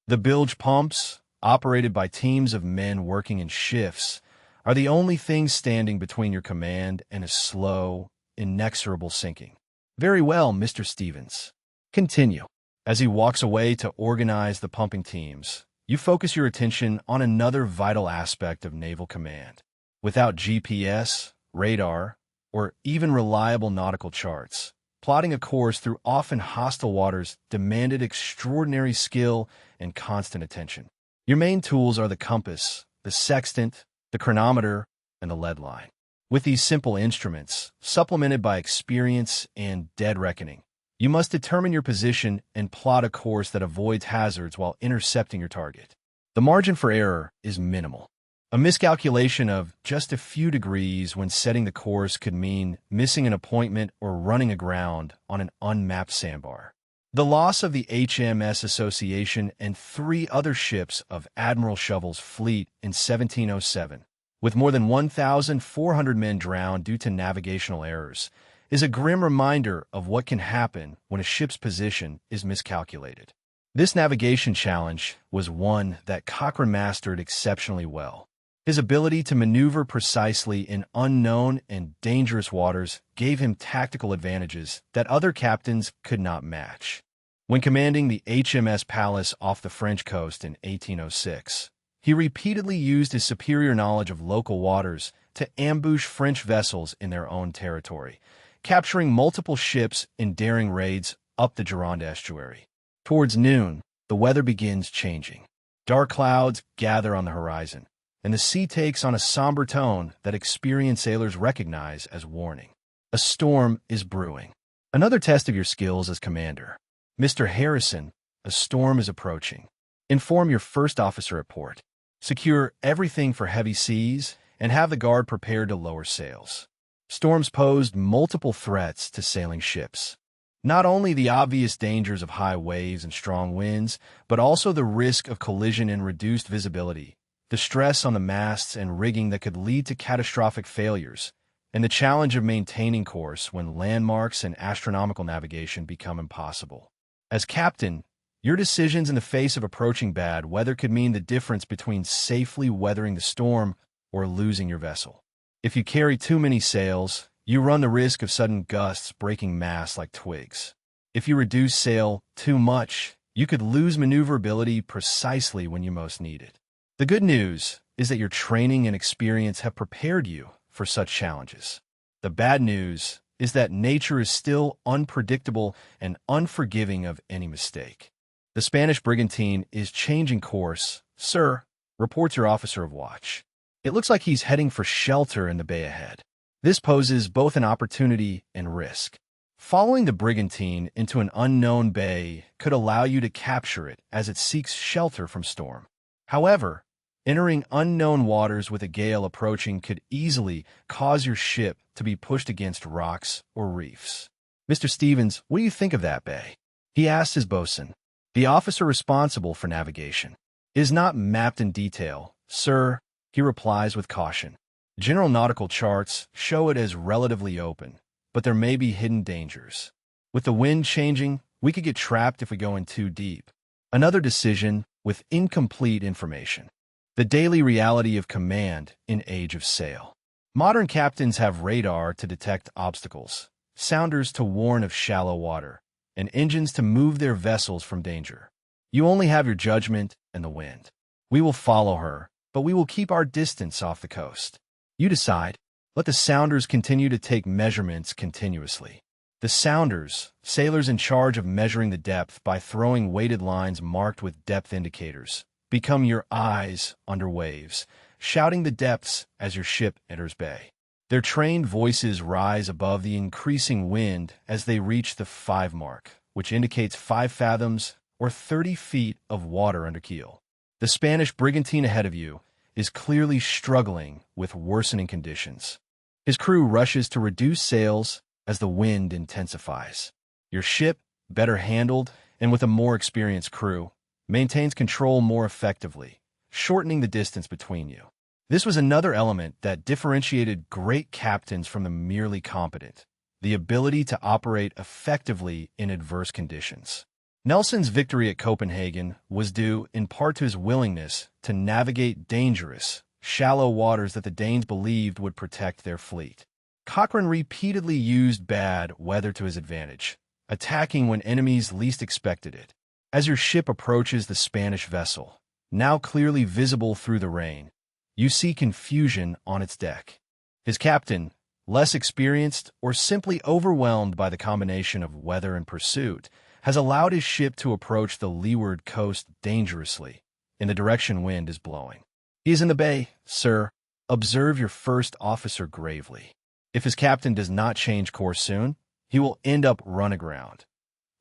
The bilge pumps, operated by teams of men working in shifts, are the only things standing between your command and a slow, inexorable sinking. "Very well, Mr. Stevens. Continue." As he walks away to organize the pumping teams, you focus your attention on another vital aspect of naval command. Without GPS, radar, or even reliable nautical charts, plotting a course through often hostile waters demanded extraordinary skill and constant attention. Your main tools are the compass, the sextant, the chronometer, and the lead line. With these simple instruments, supplemented by experience and dead reckoning, you must determine your position and plot a course that avoids hazards while intercepting your target. The margin for error is minimal. A miscalculation of just a few degrees when setting the course could mean missing an appointment or running aground on an unmapped sandbar. The loss of the HMS Association and 3 other ships of Admiral Shovel's fleet in 1707, with more than 1,400 men drowned due to navigational errors, is a grim reminder of what can happen when a ship's position is miscalculated. This navigation challenge was one that Cochrane mastered exceptionally well. His ability to maneuver precisely in unknown and dangerous waters gave him tactical advantages that other captains could not match. When commanding the HMS Pallas off the French coast in 1806, he repeatedly used his superior knowledge of local waters to ambush French vessels in their own territory, capturing multiple ships in daring raids up the Gironde estuary. Towards noon, the weather begins changing. Dark clouds gather on the horizon, and the sea takes on a somber tone that experienced sailors recognize as warning. A storm is brewing. Another test of your skills as commander. Mr. Harrison, a storm is approaching. Inform your first officer at port. Secure everything for heavy seas and have the guard prepared to lower sails. Storms posed multiple threats to sailing ships. Not only the obvious dangers of high waves and strong winds, but also the risk of collision and reduced visibility, the stress on the masts and rigging that could lead to catastrophic failures, and the challenge of maintaining course when landmarks and astronomical navigation become impossible. As captain, your decisions in the face of approaching bad weather could mean the difference between safely weathering the storm or losing your vessel. If you carry too many sails, you run the risk of sudden gusts breaking masts like twigs. If you reduce sail too much, you could lose maneuverability precisely when you most need it. The good news is that your training and experience have prepared you for such challenges. The bad news is that nature is still unpredictable and unforgiving of any mistake. The Spanish brigantine is changing course, sir, reports your officer of watch. It looks like he's heading for shelter in the bay ahead. This poses both an opportunity and risk. Following the brigantine into an unknown bay could allow you to capture it as it seeks shelter from storm. However, entering unknown waters with a gale approaching could easily cause your ship to be pushed against rocks or reefs. Mr. Stevens, what do you think of that bay? He asked his boatswain. The officer responsible for navigation. It is not mapped in detail, sir, he replies with caution. General nautical charts show it as relatively open, but there may be hidden dangers. With the wind changing, we could get trapped if we go in too deep. Another decision with incomplete information. The daily reality of command in age of sail. Modern captains have radar to detect obstacles, sounders to warn of shallow water, and engines to move their vessels from danger. You only have your judgment and the wind. We will follow her, but we will keep our distance off the coast. You decide. Let the sounders continue to take measurements continuously. The sounders, sailors in charge of measuring the depth by throwing weighted lines marked with depth indicators, become your eyes under waves, shouting the depths as your ship enters bay. Their trained voices rise above the increasing wind as they reach the 5 mark, which indicates 5 fathoms or 30 feet of water under keel. The Spanish brigantine ahead of you is clearly struggling with worsening conditions. His crew rushes to reduce sails as the wind intensifies. Your ship, better handled and with a more experienced crew, maintains control more effectively, shortening the distance between you. This was another element that differentiated great captains from the merely competent, the ability to operate effectively in adverse conditions. Nelson's victory at Copenhagen was due in part to his willingness to navigate dangerous, shallow waters that the Danes believed would protect their fleet. Cochrane repeatedly used bad weather to his advantage, attacking when enemies least expected it. As your ship approaches the Spanish vessel, now clearly visible through the rain, you see confusion on its deck. His captain, less experienced or simply overwhelmed by the combination of weather and pursuit, has allowed his ship to approach the leeward coast dangerously, in the direction wind is blowing. He is in the bay, sir. Observe your first officer gravely. If his captain does not change course soon, he will end up run aground.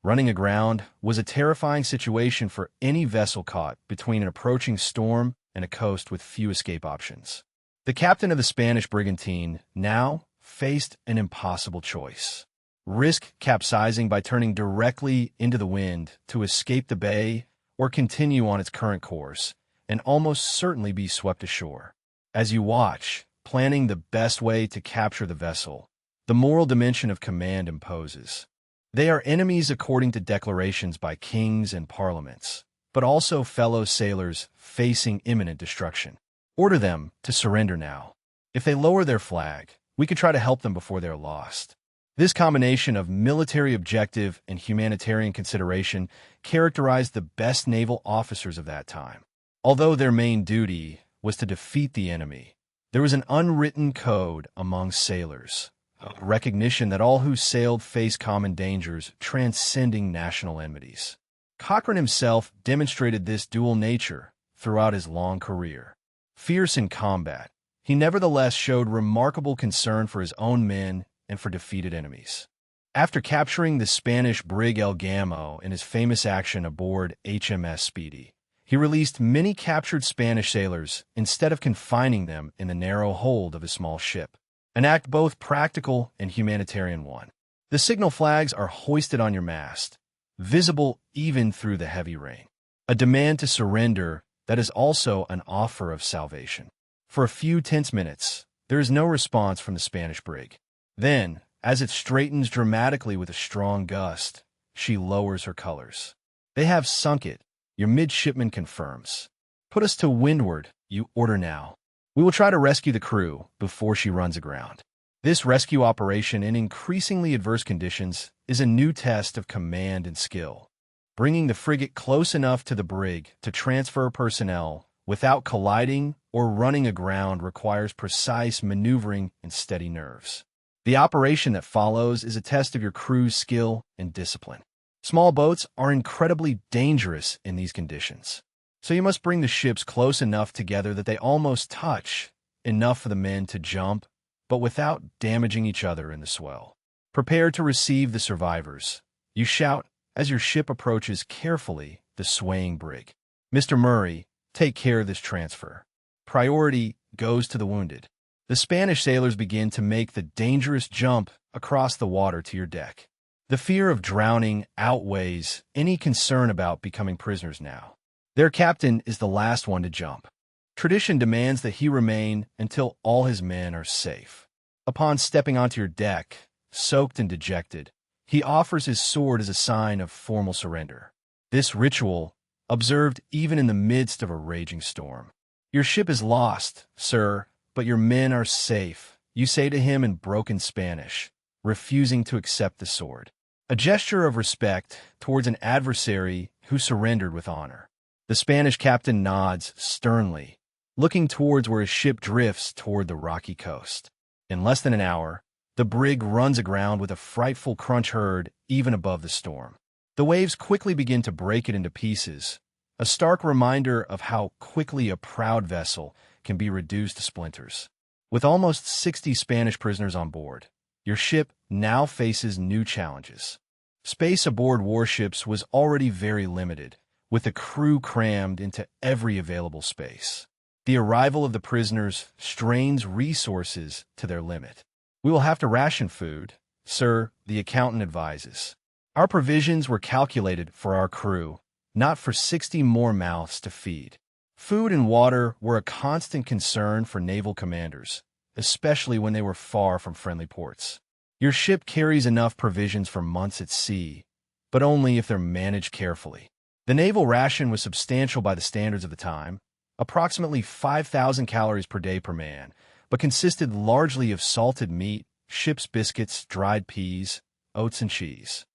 Running aground was a terrifying situation for any vessel caught between an approaching storm and a coast with few escape options. The captain of the Spanish brigantine now faced an impossible choice. Risk capsizing by turning directly into the wind to escape the bay, or continue on its current course and almost certainly be swept ashore. As you watch, planning the best way to capture the vessel, the moral dimension of command imposes. They are enemies according to declarations by kings and parliaments, but also fellow sailors facing imminent destruction. Order them to surrender now. If they lower their flag, we could try to help them before they are lost. This combination of military objective and humanitarian consideration characterized the best naval officers of that time. Although their main duty was to defeat the enemy, there was an unwritten code among sailors, a recognition that all who sailed faced common dangers transcending national enmities. Cochrane himself demonstrated this dual nature throughout his long career. Fierce in combat, he nevertheless showed remarkable concern for his own men and for defeated enemies. After capturing the Spanish brig El Gamo in his famous action aboard HMS Speedy, he released many captured Spanish sailors instead of confining them in the narrow hold of a small ship, an act both practical and humanitarian one. The signal flags are hoisted on your mast, visible even through the heavy rain, a demand to surrender that is also an offer of salvation. For a few tense minutes, there is no response from the Spanish brig. Then, as it straightens dramatically with a strong gust, she lowers her colors. They have sunk it, your midshipman confirms. Put us to windward, you order now. We will try to rescue the crew before she runs aground. This rescue operation in increasingly adverse conditions is a new test of command and skill. Bringing the frigate close enough to the brig to transfer personnel without colliding or running aground requires precise maneuvering and steady nerves. The operation that follows is a test of your crew's skill and discipline. Small boats are incredibly dangerous in these conditions, so you must bring the ships close enough together that they almost touch, enough for the men to jump, but without damaging each other in the swell. Prepare to receive the survivors. You shout as your ship approaches carefully the swaying brig. Mr. Murray, take care of this transfer. Priority goes to the wounded. The Spanish sailors begin to make the dangerous jump across the water to your deck. The fear of drowning outweighs any concern about becoming prisoners now. Their captain is the last one to jump. Tradition demands that he remain until all his men are safe. Upon stepping onto your deck, soaked and dejected, he offers his sword as a sign of formal surrender. This ritual, observed even in the midst of a raging storm. Your ship is lost, sir, but your men are safe, you say to him in broken Spanish, refusing to accept the sword. A gesture of respect towards an adversary who surrendered with honor. The Spanish captain nods sternly, looking towards where his ship drifts toward the rocky coast. In less than an hour, the brig runs aground with a frightful crunch heard even above the storm. The waves quickly begin to break it into pieces, a stark reminder of how quickly a proud vessel can be reduced to splinters. With almost 60 Spanish prisoners on board, your ship now faces new challenges. Space aboard warships was already very limited, with the crew crammed into every available space. The arrival of the prisoners strains resources to their limit. We will have to ration food, sir, the accountant advises. Our provisions were calculated for our crew, not for 60 more mouths to feed. Food and water were a constant concern for naval commanders, especially when they were far from friendly ports. Your ship carries enough provisions for months at sea, but only if they're managed carefully. The naval ration was substantial by the standards of the time, approximately 5,000 calories per day per man, but consisted largely of salted meat, ship's biscuits, dried peas, oats, and cheese.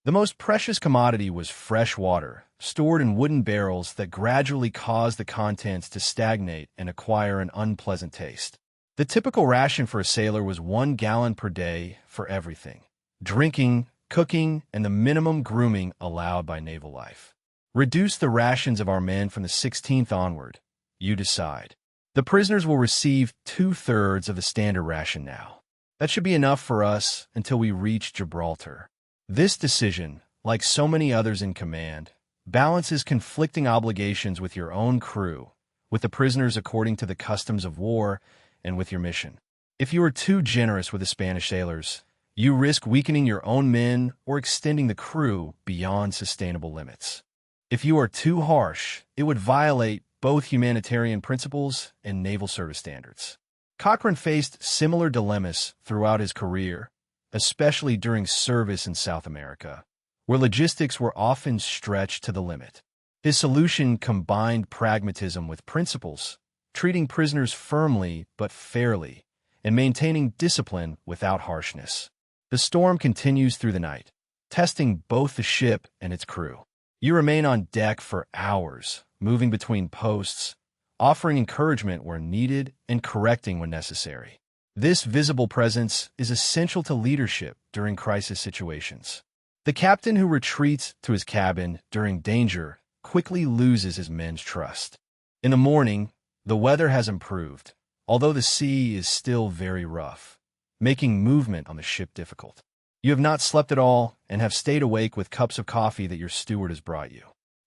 The most precious commodity was fresh water, stored in wooden barrels that gradually caused the contents to stagnate and acquire an unpleasant taste. The typical ration for a sailor was 1 gallon per day for everything: drinking, cooking, and the minimum grooming allowed by naval life. Reduce the rations of our men from the 16th onward. You decide. The prisoners will receive 2/3 of the standard ration now. That should be enough for us until we reach Gibraltar. This decision, like so many others in command, balances conflicting obligations with your own crew, with the prisoners according to the customs of war and with your mission. If you are too generous with the Spanish sailors, you risk weakening your own men or extending the crew beyond sustainable limits. If you are too harsh, it would violate both humanitarian principles and naval service standards. Cochrane faced similar dilemmas throughout his career, especially during service in South America, where logistics were often stretched to the limit. His solution combined pragmatism with principles, treating prisoners firmly but fairly, and maintaining discipline without harshness. The storm continues through the night, testing both the ship and its crew. You remain on deck for hours, moving between posts, offering encouragement where needed and correcting when necessary. This visible presence is essential to leadership during crisis situations. The captain who retreats to his cabin during danger quickly loses his men's trust. In the morning, the weather has improved, although the sea is still very rough, making movement on the ship difficult. You have not slept at all and have stayed awake with cups of coffee that your steward has brought you.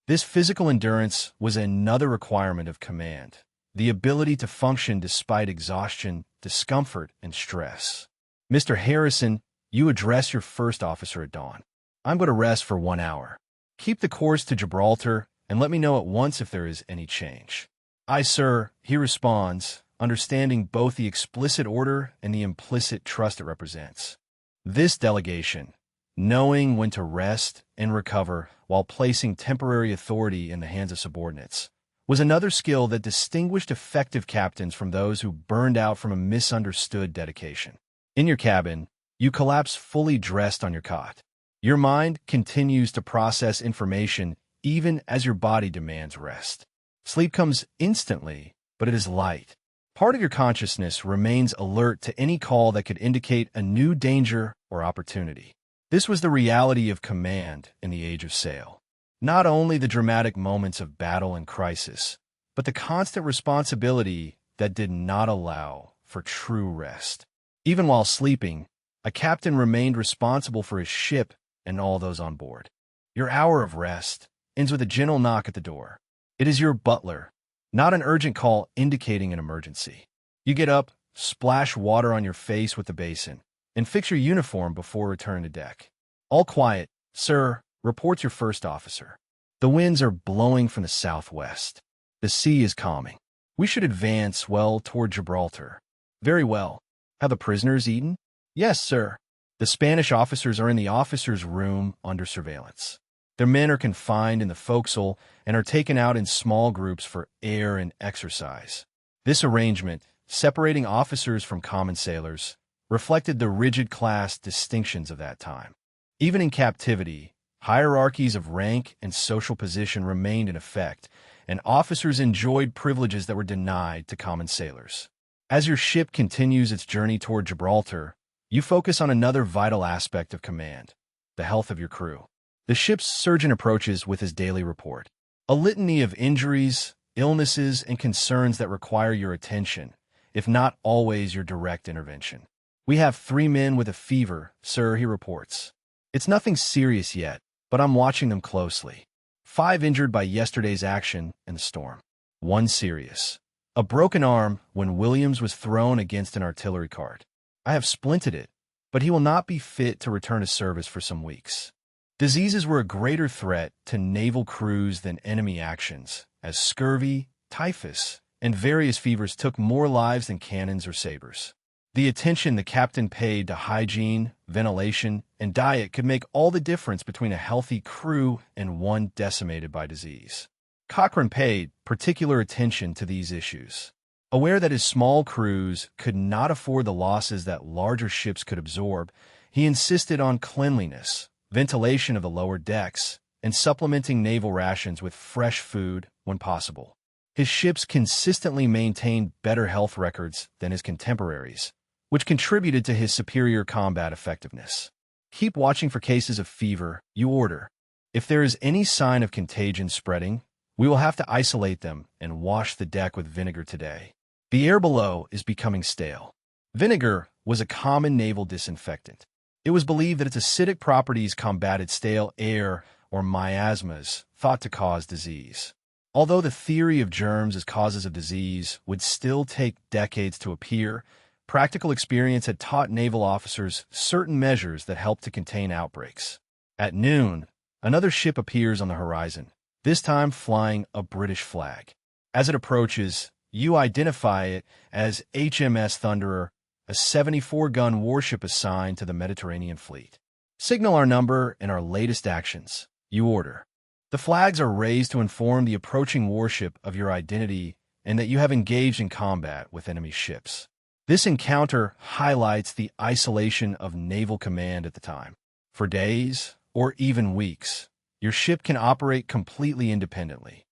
This physical endurance was another requirement of command, the ability to function despite exhaustion, discomfort, and stress. Mr. Harrison, you address your first officer at dawn. I'm going to rest for 1 hour. Keep the course to Gibraltar and let me know at once if there is any change. Aye, sir, he responds, understanding both the explicit order and the implicit trust it represents. This delegation, knowing when to rest and recover while placing temporary authority in the hands of subordinates, was another skill that distinguished effective captains from those who burned out from a misunderstood dedication. In your cabin, you collapse fully dressed on your cot. Your mind continues to process information even as your body demands rest. Sleep comes instantly, but it is light. Part of your consciousness remains alert to any call that could indicate a new danger or opportunity. This was the reality of command in the age of sail. Not only the dramatic moments of battle and crisis, but the constant responsibility that did not allow for true rest. Even while sleeping, a captain remained responsible for his ship and all those on board. Your hour of rest ends with a gentle knock at the door. It is your butler, not an urgent call indicating an emergency. You get up, splash water on your face with the basin, and fix your uniform before returning to deck. All quiet, sir, reports your first officer. The winds are blowing from the southwest. The sea is calming. We should advance well toward Gibraltar. Very well. Have the prisoners eaten? Yes, sir. The Spanish officers are in the officers' room under surveillance. Their men are confined in the forecastle and are taken out in small groups for air and exercise. This arrangement, separating officers from common sailors, reflected the rigid class distinctions of that time. Even in captivity, hierarchies of rank and social position remained in effect, and officers enjoyed privileges that were denied to common sailors. As your ship continues its journey toward Gibraltar, you focus on another vital aspect of command, the health of your crew. The ship's surgeon approaches with his daily report. A litany of injuries, illnesses, and concerns that require your attention, if not always your direct intervention. We have 3 men with a fever, sir, he reports. It's nothing serious yet, but I'm watching them closely. 5 injured by yesterday's action and the storm. 1 serious. A broken arm when Williams was thrown against an artillery cart. I have splinted it, but he will not be fit to return to service for some weeks. Diseases were a greater threat to naval crews than enemy actions, as scurvy, typhus, and various fevers took more lives than cannons or sabers. The attention the captain paid to hygiene, ventilation, and diet could make all the difference between a healthy crew and one decimated by disease. Cochrane paid particular attention to these issues. Aware that his small crews could not afford the losses that larger ships could absorb, he insisted on cleanliness, ventilation of the lower decks, and supplementing naval rations with fresh food when possible. His ships consistently maintained better health records than his contemporaries, which contributed to his superior combat effectiveness. Keep watching for cases of fever, you order. If there is any sign of contagion spreading, we will have to isolate them and wash the deck with vinegar today. The air below is becoming stale. Vinegar was a common naval disinfectant. It was believed that its acidic properties combated stale air or miasmas thought to cause disease. Although the theory of germs as causes of disease would still take decades to appear, practical experience had taught naval officers certain measures that helped to contain outbreaks. At noon, another ship appears on the horizon, this time flying a British flag. As it approaches, you identify it as HMS Thunderer, a 74-gun warship assigned to the Mediterranean fleet. Signal our number and our latest actions, you order. The flags are raised to inform the approaching warship of your identity and that you have engaged in combat with enemy ships. This encounter highlights the isolation of naval command at the time. For days, or even weeks, your ship can operate completely independently,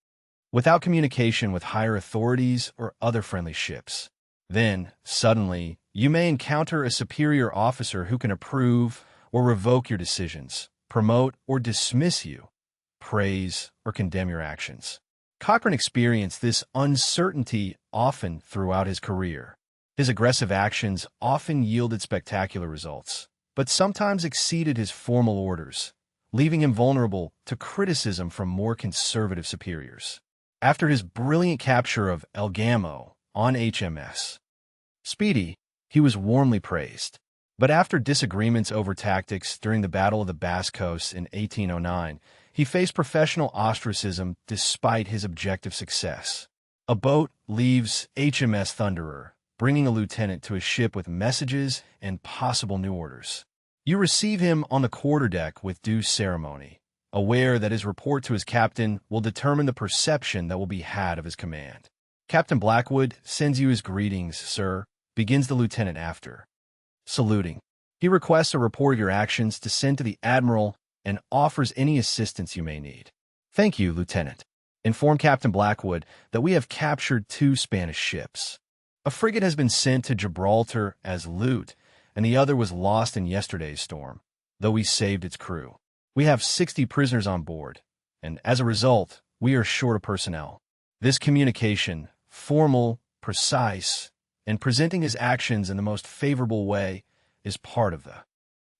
without communication with higher authorities or other friendly ships. Then, suddenly, you may encounter a superior officer who can approve or revoke your decisions, promote or dismiss you, praise or condemn your actions. Cochrane experienced this uncertainty often throughout his career. His aggressive actions often yielded spectacular results, but sometimes exceeded his formal orders, leaving him vulnerable to criticism from more conservative superiors. After his brilliant capture of El Gamo on HMS Speedy, he was warmly praised. But after disagreements over tactics during the Battle of the Basque Coast in 1809, he faced professional ostracism despite his objective success. A boat leaves HMS Thunderer, bringing a lieutenant to his ship with messages and possible new orders. You receive him on the quarterdeck with due ceremony, aware that his report to his captain will determine the perception that will be had of his command. Captain Blackwood sends you his greetings, sir, begins the lieutenant after. Saluting, he requests a report of your actions to send to the admiral and offers any assistance you may need. Thank you, Lieutenant. Inform Captain Blackwood that we have captured 2 Spanish ships. A frigate has been sent to Gibraltar as loot, and the other was lost in yesterday's storm, though we saved its crew. We have 60 prisoners on board, and as a result, we are short of personnel. This communication, formal, precise, and presenting his actions in the most favorable way, is part of the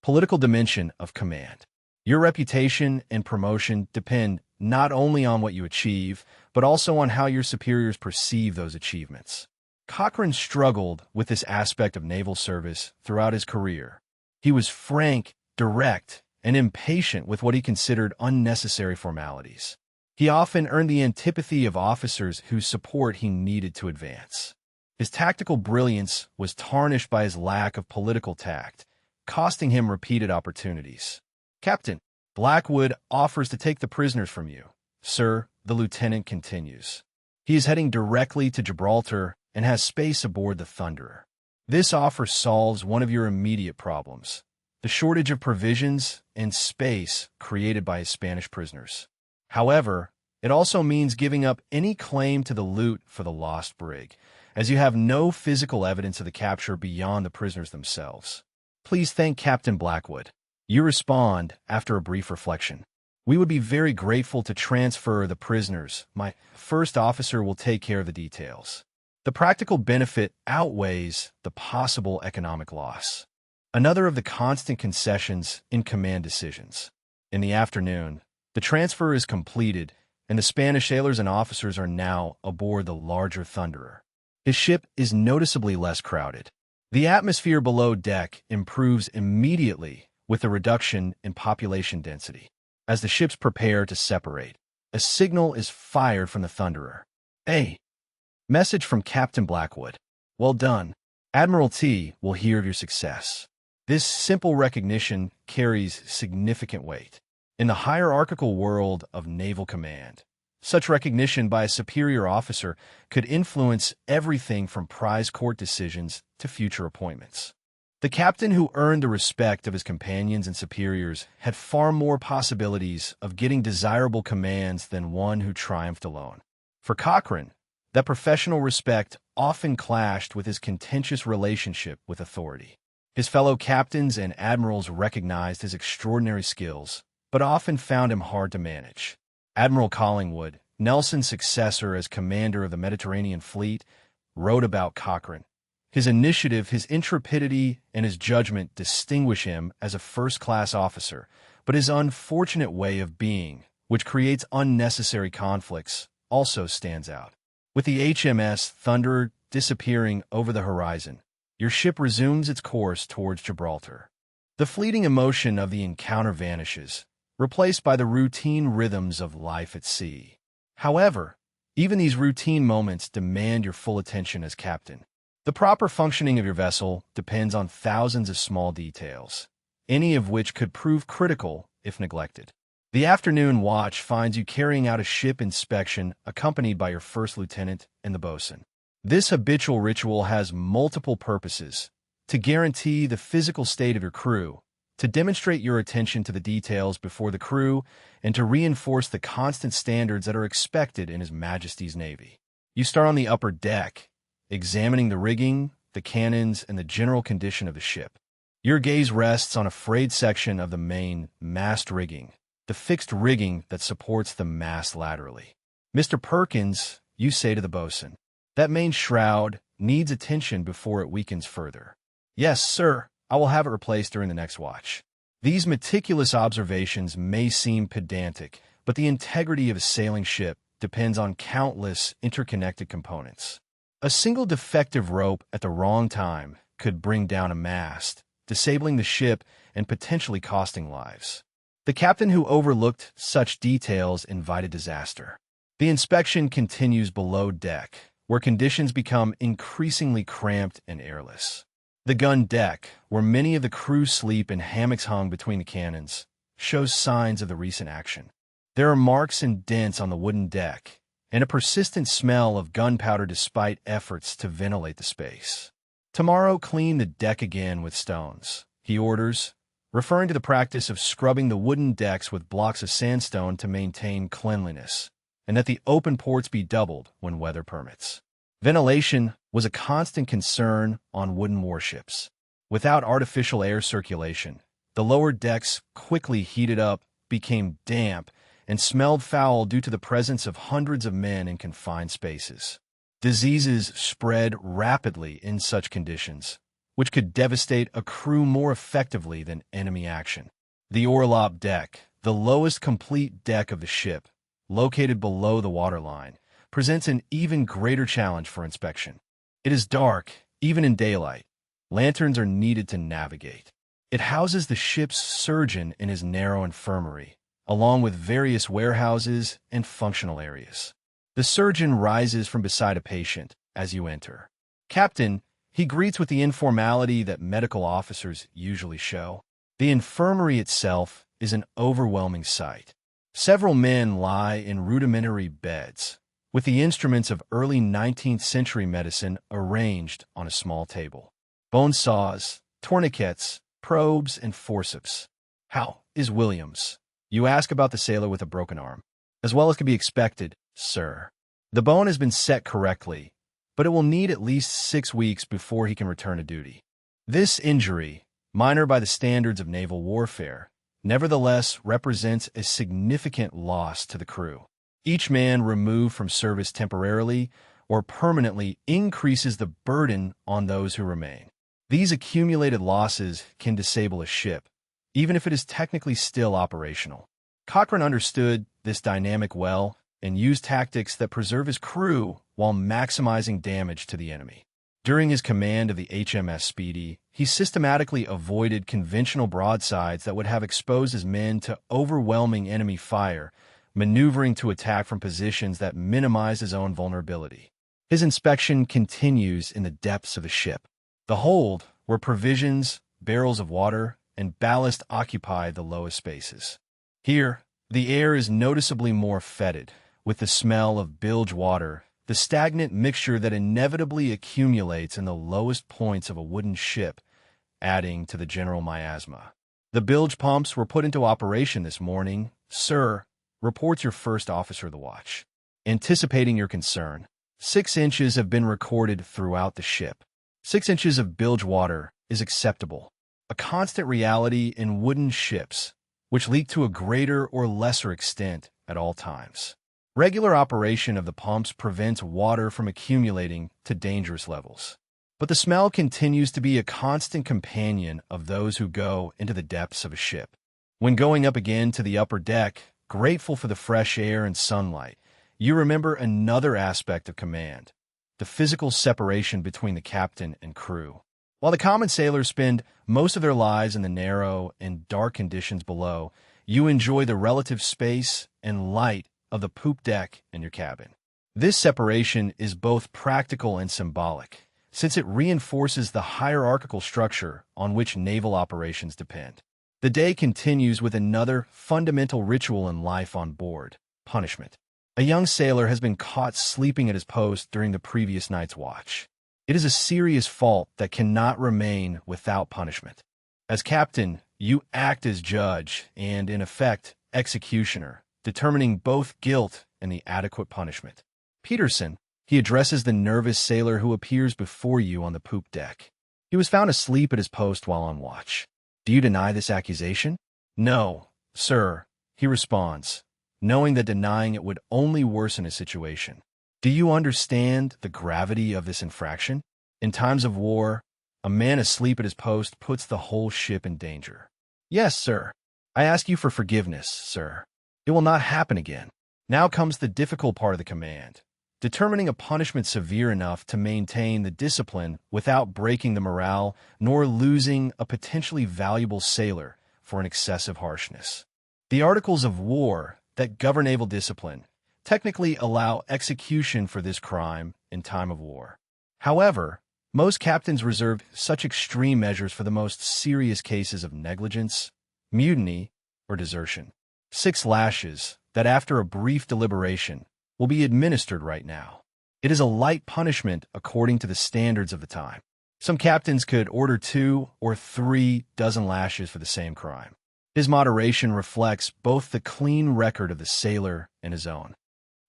political dimension of command. Your reputation and promotion depend not only on what you achieve, but also on how your superiors perceive those achievements. Cochrane struggled with this aspect of naval service throughout his career. He was frank, direct, and impatient with what he considered unnecessary formalities. He often earned the antipathy of officers whose support he needed to advance. His tactical brilliance was tarnished by his lack of political tact, costing him repeated opportunities. Captain Blackwood offers to take the prisoners from you, sir, the lieutenant continues. He is heading directly to Gibraltar and has space aboard the Thunderer. This offer solves one of your immediate problems, the shortage of provisions and space created by his Spanish prisoners. However, it also means giving up any claim to the loot for the lost brig, as you have no physical evidence of the capture beyond the prisoners themselves. Please thank Captain Blackwood. You respond after a brief reflection. We would be very grateful to transfer the prisoners. My first officer will take care of the details. The practical benefit outweighs the possible economic loss. Another of the constant concessions in command decisions. In the afternoon, the transfer is completed, and the Spanish sailors and officers are now aboard the larger Thunderer. His ship is noticeably less crowded. The atmosphere below deck improves immediately with a reduction in population density. As the ships prepare to separate, a signal is fired from the Thunderer. A message from Captain Blackwood. Well done. Admiralty will hear of your success. This simple recognition carries significant weight. In the hierarchical world of naval command, such recognition by a superior officer could influence everything from prize court decisions to future appointments. The captain who earned the respect of his companions and superiors had far more possibilities of getting desirable commands than one who triumphed alone. For Cochrane, that professional respect often clashed with his contentious relationship with authority. His fellow captains and admirals recognized his extraordinary skills, but often found him hard to manage. Admiral Collingwood, Nelson's successor as commander of the Mediterranean fleet, wrote about Cochrane. His initiative, his intrepidity, and his judgment distinguish him as a first-class officer, but his unfortunate way of being, which creates unnecessary conflicts, also stands out. With the HMS Thunder disappearing over the horizon, your ship resumes its course towards Gibraltar. The fleeting emotion of the encounter vanishes, replaced by the routine rhythms of life at sea. However, even these routine moments demand your full attention as captain. The proper functioning of your vessel depends on thousands of small details, any of which could prove critical if neglected. The afternoon watch finds you carrying out a ship inspection accompanied by your first lieutenant and the bosun. This habitual ritual has multiple purposes: to guarantee the physical state of your crew, to demonstrate your attention to the details before the crew, and to reinforce the constant standards that are expected in His Majesty's Navy. You start on the upper deck, examining the rigging, the cannons, and the general condition of the ship. Your gaze rests on a frayed section of the main mast rigging, the fixed rigging that supports the mast laterally. "Mr. Perkins," you say to the bosun, "that main shroud needs attention before it weakens further." "Yes, sir. I will have it replaced during the next watch." These meticulous observations may seem pedantic, but the integrity of a sailing ship depends on countless interconnected components. A single defective rope at the wrong time could bring down a mast, disabling the ship and potentially costing lives. The captain who overlooked such details invited disaster. The inspection continues below deck, where conditions become increasingly cramped and airless. The gun deck, where many of the crew sleep in hammocks hung between the cannons, shows signs of the recent action. There are marks and dents on the wooden deck, and a persistent smell of gunpowder despite efforts to ventilate the space. "Tomorrow clean the deck again with stones," he orders, referring to the practice of scrubbing the wooden decks with blocks of sandstone to maintain cleanliness, and that the open ports be doubled when weather permits. Ventilation was a constant concern on wooden warships. Without artificial air circulation, the lower decks quickly heated up, became damp, and smelled foul due to the presence of hundreds of men in confined spaces. Diseases spread rapidly in such conditions, which could devastate a crew more effectively than enemy action. The orlop deck, the lowest complete deck of the ship, located below the waterline, presents an even greater challenge for inspection. It is dark, even in daylight. Lanterns are needed to navigate. It houses the ship's surgeon in his narrow infirmary, along with various warehouses and functional areas. The surgeon rises from beside a patient as you enter. "Captain," he greets with the informality that medical officers usually show. The infirmary itself is an overwhelming sight. Several men lie in rudimentary beds, with the instruments of early 19th century medicine arranged on a small table. Bone saws, tourniquets, probes, and forceps. "How is Williams?" You ask about the sailor with a broken arm. "As well as can be expected, sir. The bone has been set correctly, but it will need at least 6 weeks before he can return to duty." This injury, minor by the standards of naval warfare, nevertheless represents a significant loss to the crew. Each man removed from service temporarily or permanently increases the burden on those who remain. These accumulated losses can disable a ship, even if it is technically still operational. Cochrane understood this dynamic well and used tactics that preserve his crew while maximizing damage to the enemy. During his command of the HMS Speedy, he systematically avoided conventional broadsides that would have exposed his men to overwhelming enemy fire, maneuvering to attack from positions that minimize his own vulnerability. His inspection continues in the depths of the ship. The hold, where provisions, barrels of water, and ballast occupy the lowest spaces. Here, the air is noticeably more fetid, with the smell of bilge water, the stagnant mixture that inevitably accumulates in the lowest points of a wooden ship, adding to the general miasma. "The bilge pumps were put into operation this morning, sir," reports your first officer of the watch. Anticipating your concern, 6 inches have been recorded throughout the ship. 6 inches of bilge water is acceptable, a constant reality in wooden ships, which leak to a greater or lesser extent at all times. Regular operation of the pumps prevents water from accumulating to dangerous levels. But the smell continues to be a constant companion of those who go into the depths of a ship. When going up again to the upper deck, grateful for the fresh air and sunlight, you remember another aspect of command: the physical separation between the captain and crew. While the common sailors spend most of their lives in the narrow and dark conditions below, you enjoy the relative space and light of the poop deck and your cabin. This separation is both practical and symbolic, since it reinforces the hierarchical structure on which naval operations depend. The day continues with another fundamental ritual in life on board: punishment. A young sailor has been caught sleeping at his post during the previous night's watch. It is a serious fault that cannot remain without punishment. As captain, you act as judge and, in effect, executioner, determining both guilt and the adequate punishment. Peterson, he addresses the nervous sailor who appears before you on the poop deck. He was found asleep at his post while on watch. Do you deny this accusation? No, sir, he responds, knowing that denying it would only worsen his situation. Do you understand the gravity of this infraction? In times of war, a man asleep at his post puts the whole ship in danger. Yes, sir. I ask you for forgiveness, sir. It will not happen again. Now comes the difficult part of the command: determining a punishment severe enough to maintain the discipline without breaking the morale nor losing a potentially valuable sailor for an excessive harshness. The Articles of War that govern naval discipline technically allow execution for this crime in time of war. However, most captains reserve such extreme measures for the most serious cases of negligence, mutiny, or desertion. 6 lashes that, after a brief deliberation, will be administered right now. It is a light punishment according to the standards of the time. Some captains could order 2 or 3 dozen lashes for the same crime. His moderation reflects both the clean record of the sailor and his own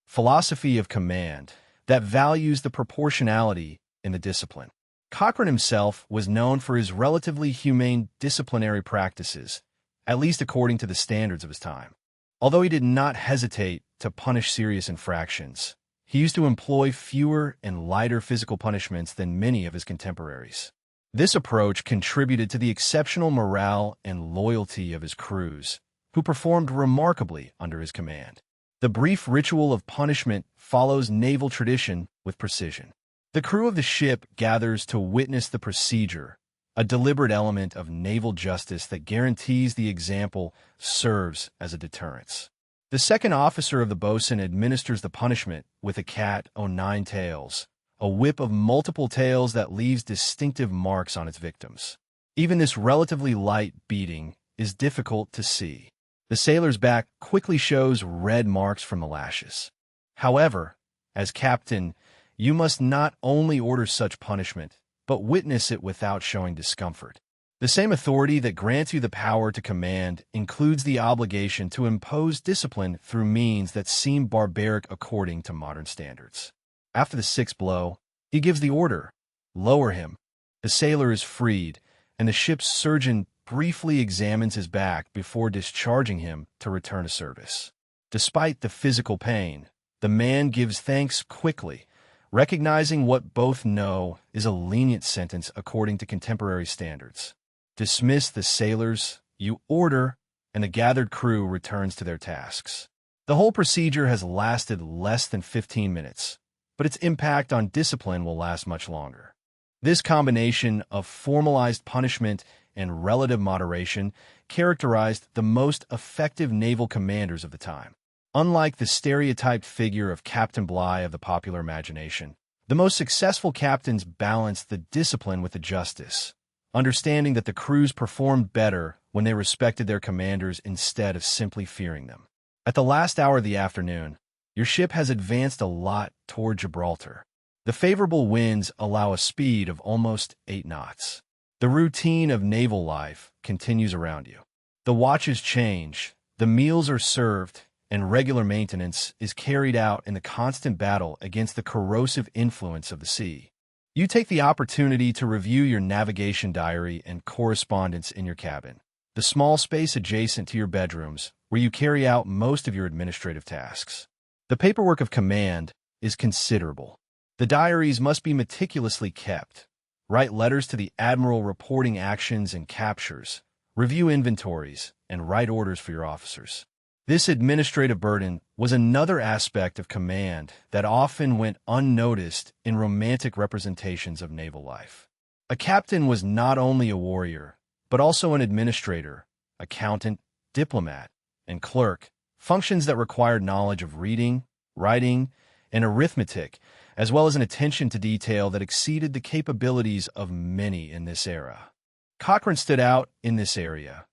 philosophy of command that values the proportionality in the discipline. Cochrane himself was known for his relatively humane disciplinary practices, at least according to the standards of his time. Although he did not hesitate to punish serious infractions, he used to employ fewer and lighter physical punishments than many of his contemporaries. This approach contributed to the exceptional morale and loyalty of his crews, who performed remarkably under his command. The brief ritual of punishment follows naval tradition with precision. The crew of the ship gathers to witness the procedure, a deliberate element of naval justice that guarantees the example serves as a deterrence. The second officer of the boatswain administers the punishment with a cat o' 9 tails, a whip of multiple tails that leaves distinctive marks on its victims. Even this relatively light beating is difficult to see. The sailor's back quickly shows red marks from the lashes. However, as captain, you must not only order such punishment, but witness it without showing discomfort. The same authority that grants you the power to command includes the obligation to impose discipline through means that seem barbaric according to modern standards. After the 6th blow, he gives the order: lower him. The sailor is freed, and the ship's surgeon briefly examines his back before discharging him to return to service. Despite the physical pain, the man gives thanks quickly, recognizing what both know is a lenient sentence according to contemporary standards. Dismiss the sailors, you order, and the gathered crew returns to their tasks. The whole procedure has lasted less than 15 minutes, but its impact on discipline will last much longer. This combination of formalized punishment and relative moderation characterized the most effective naval commanders of the time. Unlike the stereotyped figure of Captain Bligh of the popular imagination, the most successful captains balanced the discipline with the justice, understanding that the crews performed better when they respected their commanders instead of simply fearing them. At the last hour of the afternoon, your ship has advanced a lot toward Gibraltar. The favorable winds allow a speed of almost 8 knots. The routine of naval life continues around you. The watches change, the meals are served, and regular maintenance is carried out in the constant battle against the corrosive influence of the sea. You take the opportunity to review your navigation diary and correspondence in your cabin, the small space adjacent to your bedrooms where you carry out most of your administrative tasks. The paperwork of command is considerable. The diaries must be meticulously kept. Write letters to the admiral reporting actions and captures, review inventories, and write orders for your officers. This administrative burden was another aspect of command that often went unnoticed in romantic representations of naval life. A captain was not only a warrior, but also an administrator, accountant, diplomat, and clerk, functions that required knowledge of reading, writing, and arithmetic, as well as an attention to detail that exceeded the capabilities of many in this era. Cochrane stood out in this area,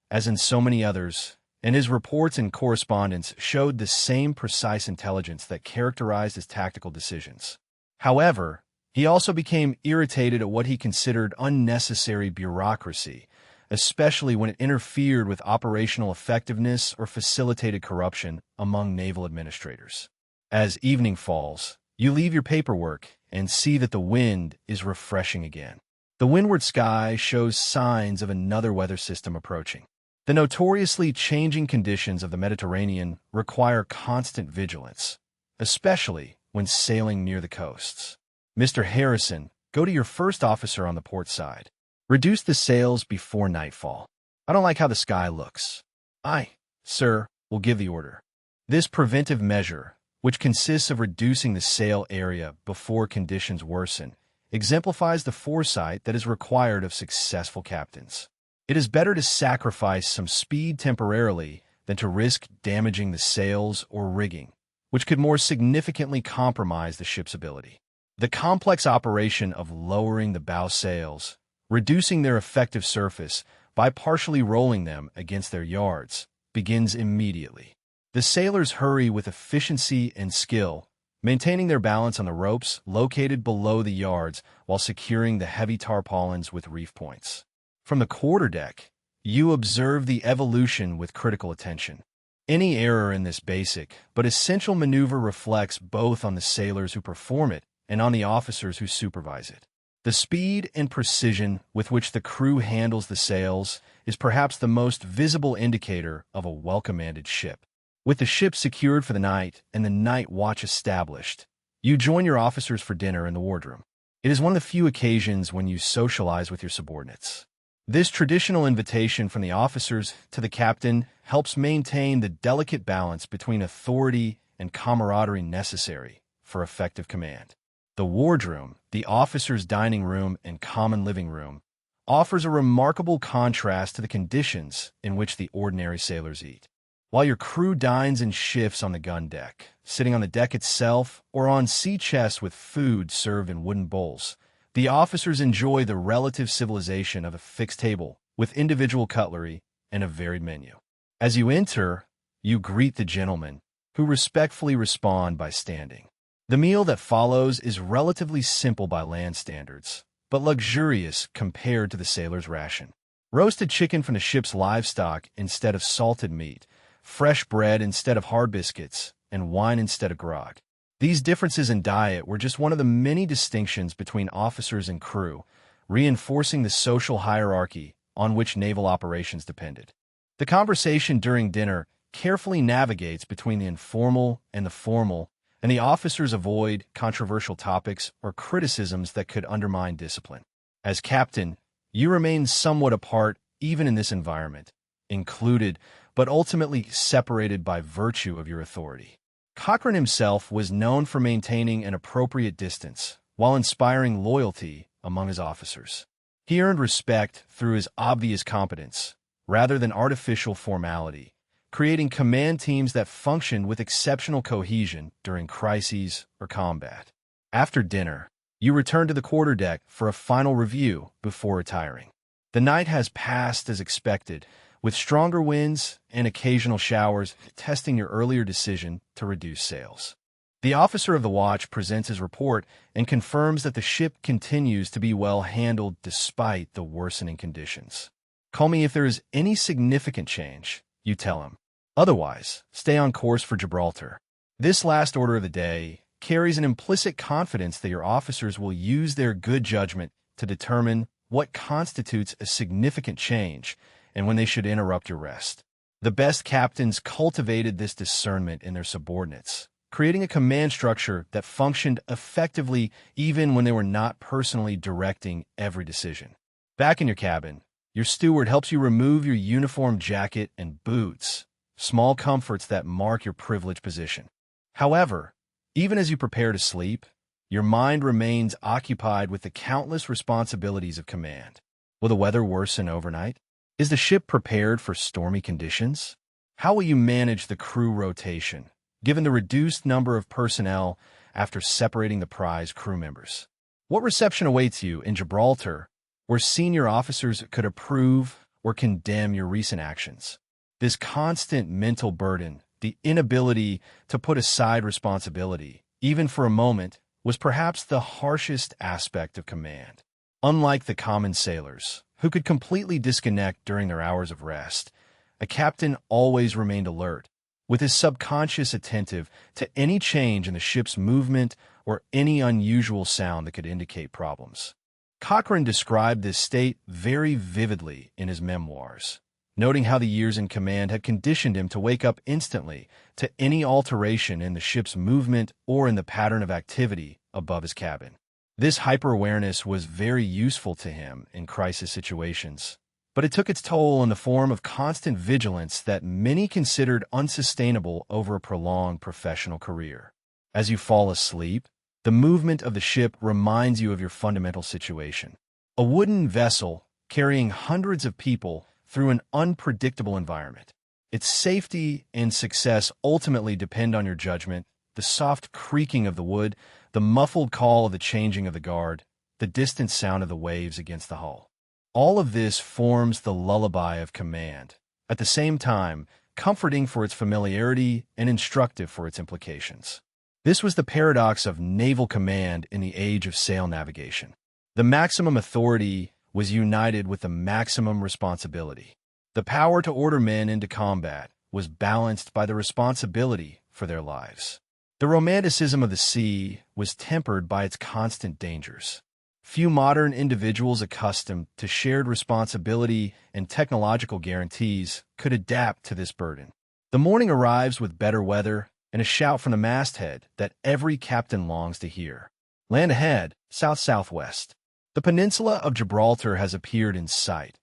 as in so many others, and his reports and correspondence showed the same precise intelligence that characterized his tactical decisions. However, he also became irritated at what he considered unnecessary bureaucracy, especially when it interfered with operational effectiveness or facilitated corruption among naval administrators. As evening falls, you leave your paperwork and see that the wind is refreshing again. The windward sky shows signs of another weather system approaching. The notoriously changing conditions of the Mediterranean require constant vigilance, especially when sailing near the coasts. Mr. Harrison, go to your first officer on the port side. Reduce the sails before nightfall. I don't like how the sky looks. I, sir, will give the order. This preventive measure, which consists of reducing the sail area before conditions worsen, exemplifies the foresight that is required of successful captains. It is better to sacrifice some speed temporarily than to risk damaging the sails or rigging, which could more significantly compromise the ship's ability. The complex operation of lowering the bow sails, reducing their effective surface by partially rolling them against their yards, begins immediately. The sailors hurry with efficiency and skill, maintaining their balance on the ropes located below the yards while securing the heavy tarpaulins with reef points. From the quarterdeck, you observe the evolution with critical attention. Any error in this basic but essential maneuver reflects both on the sailors who perform it and on the officers who supervise it. The speed and precision with which the crew handles the sails is perhaps the most visible indicator of a well-commanded ship. With the ship secured for the night and the night watch established, you join your officers for dinner in the wardroom. It is one of the few occasions when you socialize with your subordinates. This traditional invitation from the officers to the captain helps maintain the delicate balance between authority and camaraderie necessary for effective command. The wardroom, the officers' dining room and common living room, offers a remarkable contrast to the conditions in which the ordinary sailors eat. While your crew dines in shifts on the gun deck, sitting on the deck itself or on sea chests with food served in wooden bowls, the officers enjoy the relative civilization of a fixed table with individual cutlery and a varied menu. As you enter, you greet the gentlemen, who respectfully respond by standing. The meal that follows is relatively simple by land standards, but luxurious compared to the sailor's ration. Roasted chicken from the ship's livestock instead of salted meat, fresh bread instead of hard biscuits, and wine instead of grog. These differences in diet were just one of the many distinctions between officers and crew, reinforcing the social hierarchy on which naval operations depended. The conversation during dinner carefully navigates between the informal and the formal, and the officers avoid controversial topics or criticisms that could undermine discipline. As captain, you remain somewhat apart even in this environment, included but ultimately separated by virtue of your authority. Cochrane himself was known for maintaining an appropriate distance while inspiring loyalty among his officers. He earned respect through his obvious competence, rather than artificial formality, creating command teams that functioned with exceptional cohesion during crises or combat. After dinner, you return to the quarterdeck for a final review before retiring. The night has passed as expected, with stronger winds and occasional showers testing your earlier decision to reduce sails. The officer of the watch presents his report and confirms that the ship continues to be well handled despite the worsening conditions. Call me if there is any significant change, you tell him. Otherwise, stay on course for Gibraltar. This last order of the day carries an implicit confidence that your officers will use their good judgment to determine what constitutes a significant change and when they should interrupt your rest. The best captains cultivated this discernment in their subordinates, creating a command structure that functioned effectively even when they were not personally directing every decision. Back in your cabin, your steward helps you remove your uniform jacket and boots, small comforts that mark your privileged position. However, even as you prepare to sleep, your mind remains occupied with the countless responsibilities of command. Will the weather worsen overnight? Is the ship prepared for stormy conditions? How will you manage the crew rotation, given the reduced number of personnel after separating the prize crew members? What reception awaits you in Gibraltar, where senior officers could approve or condemn your recent actions? This constant mental burden, the inability to put aside responsibility, even for a moment, was perhaps the harshest aspect of command. Unlike the common sailors, who could completely disconnect during their hours of rest, a captain always remained alert, with his subconscious attentive to any change in the ship's movement or any unusual sound that could indicate problems. Cochrane described this state very vividly in his memoirs, noting how the years in command had conditioned him to wake up instantly to any alteration in the ship's movement or in the pattern of activity above his cabin. This hyper-awareness was very useful to him in crisis situations, but it took its toll in the form of constant vigilance that many considered unsustainable over a prolonged professional career. As you fall asleep, the movement of the ship reminds you of your fundamental situation. A wooden vessel carrying hundreds of people through an unpredictable environment. Its safety and success ultimately depend on your judgment, the soft creaking of the wood, the muffled call of the changing of the guard, the distant sound of the waves against the hull. All of this forms the lullaby of command, at the same time comforting for its familiarity and instructive for its implications. This was the paradox of naval command in the age of sail navigation. The maximum authority was united with the maximum responsibility. The power to order men into combat was balanced by the responsibility for their lives. The romanticism of the sea was tempered by its constant dangers. Few modern individuals accustomed to shared responsibility and technological guarantees could adapt to this burden. The morning arrives with better weather and a shout from the masthead that every captain longs to hear. Land ahead, south-southwest. The peninsula of Gibraltar has appeared in sight,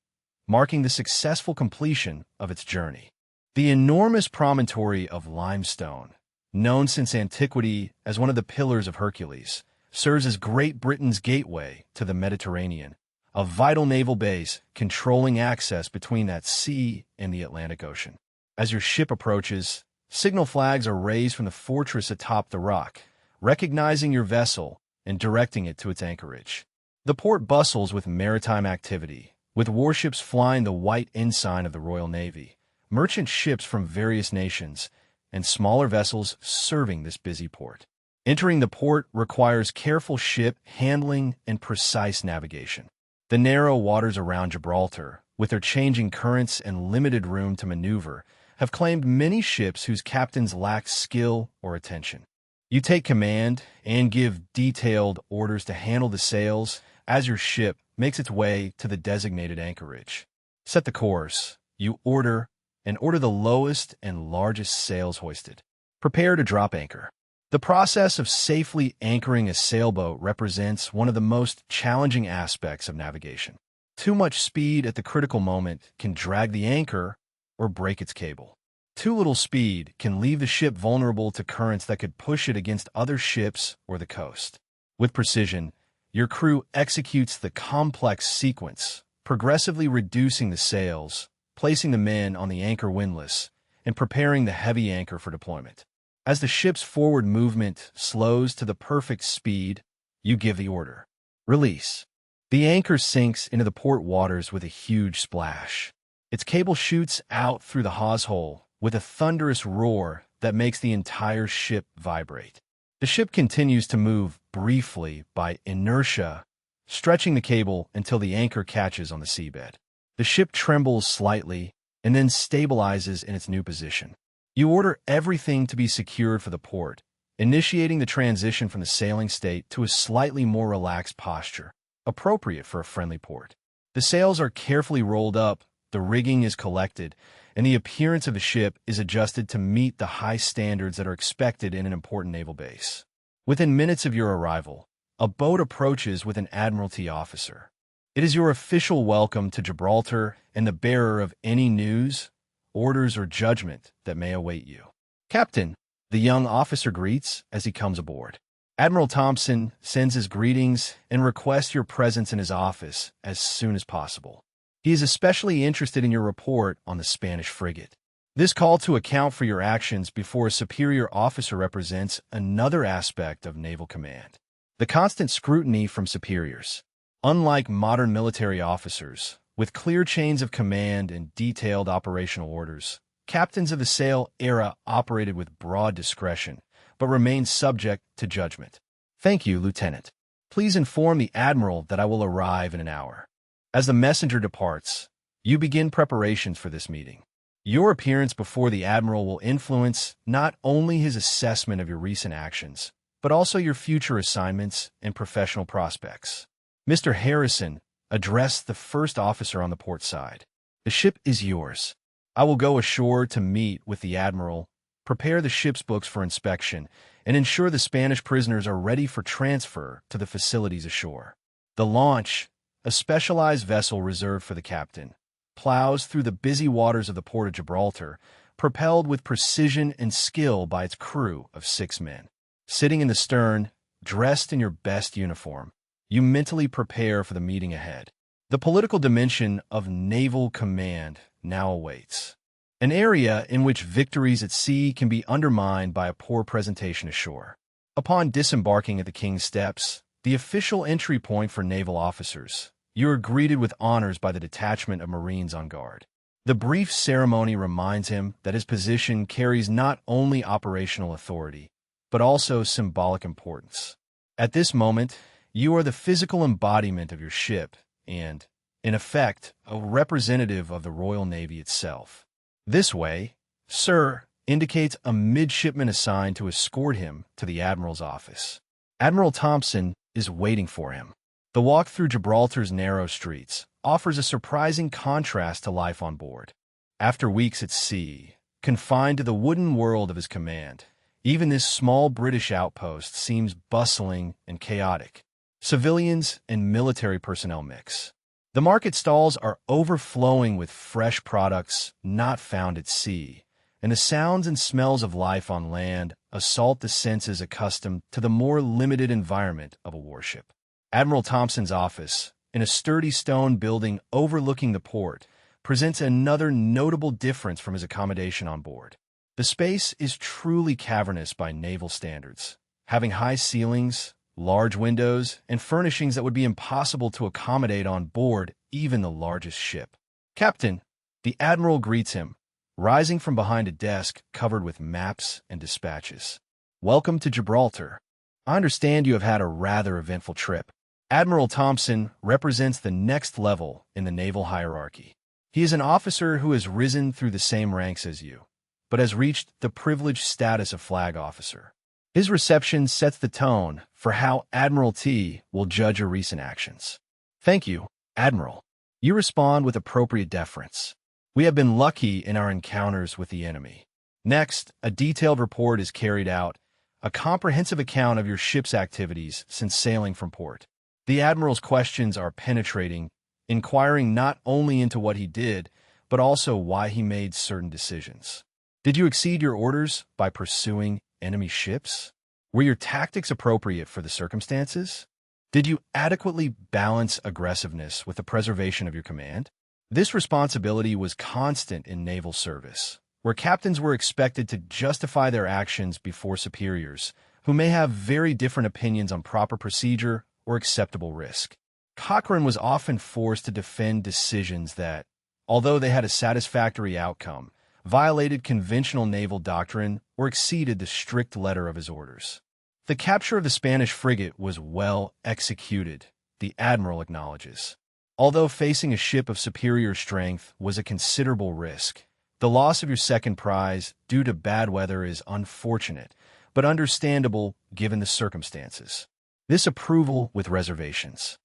marking the successful completion of its journey. The enormous promontory of limestone, known since antiquity as one of the Pillars of Hercules, serves as Great Britain's gateway to the Mediterranean, a vital naval base controlling access between that sea and the Atlantic Ocean. As your ship approaches, signal flags are raised from the fortress atop the rock, recognizing your vessel and directing it to its anchorage. The port bustles with maritime activity, with warships flying the white ensign of the Royal Navy, merchant ships from various nations, and smaller vessels serving this busy port. Entering the port requires careful ship handling and precise navigation. The narrow waters around Gibraltar, with their changing currents and limited room to maneuver, have claimed many ships whose captains lack skill or attention. You take command and give detailed orders to handle the sails as your ship makes its way to the designated anchorage. Set the course. You order the lowest and largest sails hoisted. Prepare to drop anchor. The process of safely anchoring a sailboat represents one of the most challenging aspects of navigation. Too much speed at the critical moment can drag the anchor or break its cable. Too little speed can leave the ship vulnerable to currents that could push it against other ships or the coast. With precision, your crew executes the complex sequence, progressively reducing the sails, placing the men on the anchor windlass, and preparing the heavy anchor for deployment. As the ship's forward movement slows to the perfect speed, you give the order. Release. The anchor sinks into the port waters with a huge splash. Its cable shoots out through the hawse hole with a thunderous roar that makes the entire ship vibrate. The ship continues to move briefly by inertia, stretching the cable until the anchor catches on the seabed. The ship trembles slightly and then stabilizes in its new position. You order everything to be secured for the port, initiating the transition from the sailing state to a slightly more relaxed posture, appropriate for a friendly port. The sails are carefully rolled up, the rigging is collected, and the appearance of the ship is adjusted to meet the high standards that are expected in an important naval base. Within minutes of your arrival, a boat approaches with an Admiralty officer. It is your official welcome to Gibraltar and the bearer of any news orders, or judgment that may await you. Captain, the young officer greets as he comes aboard. Admiral Thompson sends his greetings and requests your presence in his office as soon as possible. He is especially interested in your report on the Spanish frigate. This call to account for your actions before a superior officer represents another aspect of naval command: the constant scrutiny from superiors. Unlike modern military officers, with clear chains of command and detailed operational orders, captains of the sail era operated with broad discretion, but remained subject to judgment. Thank you, Lieutenant. Please inform the Admiral that I will arrive in an hour. As the messenger departs, you begin preparations for this meeting. Your appearance before the Admiral will influence not only his assessment of your recent actions, but also your future assignments and professional prospects. Mr. Harrison addressed the first officer on the port side. The ship is yours. I will go ashore to meet with the Admiral, prepare the ship's books for inspection, and ensure the Spanish prisoners are ready for transfer to the facilities ashore. The launch, a specialized vessel reserved for the captain, plows through the busy waters of the port of Gibraltar, propelled with precision and skill by its crew of 6 men. Sitting in the stern, dressed in your best uniform, you mentally prepare for the meeting ahead. The political dimension of naval command now awaits, an area in which victories at sea can be undermined by a poor presentation ashore. Upon disembarking at the King's Steps, the official entry point for naval officers, you are greeted with honors by the detachment of Marines on guard. The brief ceremony reminds him that his position carries not only operational authority, but also symbolic importance. At this moment, you are the physical embodiment of your ship and, in effect, a representative of the Royal Navy itself. This way, Sir indicates a midshipman assigned to escort him to the Admiral's office. Admiral Thompson is waiting for him. The walk through Gibraltar's narrow streets offers a surprising contrast to life on board. After weeks at sea, confined to the wooden world of his command, even this small British outpost seems bustling and chaotic. Civilians and military personnel mix. The market stalls are overflowing with fresh products not found at sea, and the sounds and smells of life on land assault the senses accustomed to the more limited environment of a warship. Admiral Thompson's office, in a sturdy stone building overlooking the port, presents another notable difference from his accommodation on board. The space is truly cavernous by naval standards, having high ceilings, large windows, and furnishings that would be impossible to accommodate on board even the largest ship. Captain, the Admiral greets him, rising from behind a desk covered with maps and dispatches. Welcome to Gibraltar. I understand you have had a rather eventful trip. Admiral Thompson represents the next level in the naval hierarchy. He is an officer who has risen through the same ranks as you, but has reached the privileged status of flag officer. His reception sets the tone for how Admiralty will judge your recent actions. Thank you, Admiral. You respond with appropriate deference. We have been lucky in our encounters with the enemy. Next, a detailed report is carried out, a comprehensive account of your ship's activities since sailing from port. The Admiral's questions are penetrating, inquiring not only into what he did, but also why he made certain decisions. Did you exceed your orders by pursuing enemy ships? Were your tactics appropriate for the circumstances? Did you adequately balance aggressiveness with the preservation of your command? This responsibility was constant in naval service, where captains were expected to justify their actions before superiors, who may have very different opinions on proper procedure or acceptable risk. Cochrane was often forced to defend decisions that, although they had a satisfactory outcome, violated conventional naval doctrine or exceeded the strict letter of his orders. The capture of the Spanish frigate was well executed, the Admiral acknowledges. Although facing a ship of superior strength was a considerable risk, the loss of your second prize due to bad weather is unfortunate, but understandable given the circumstances. This approval with reservations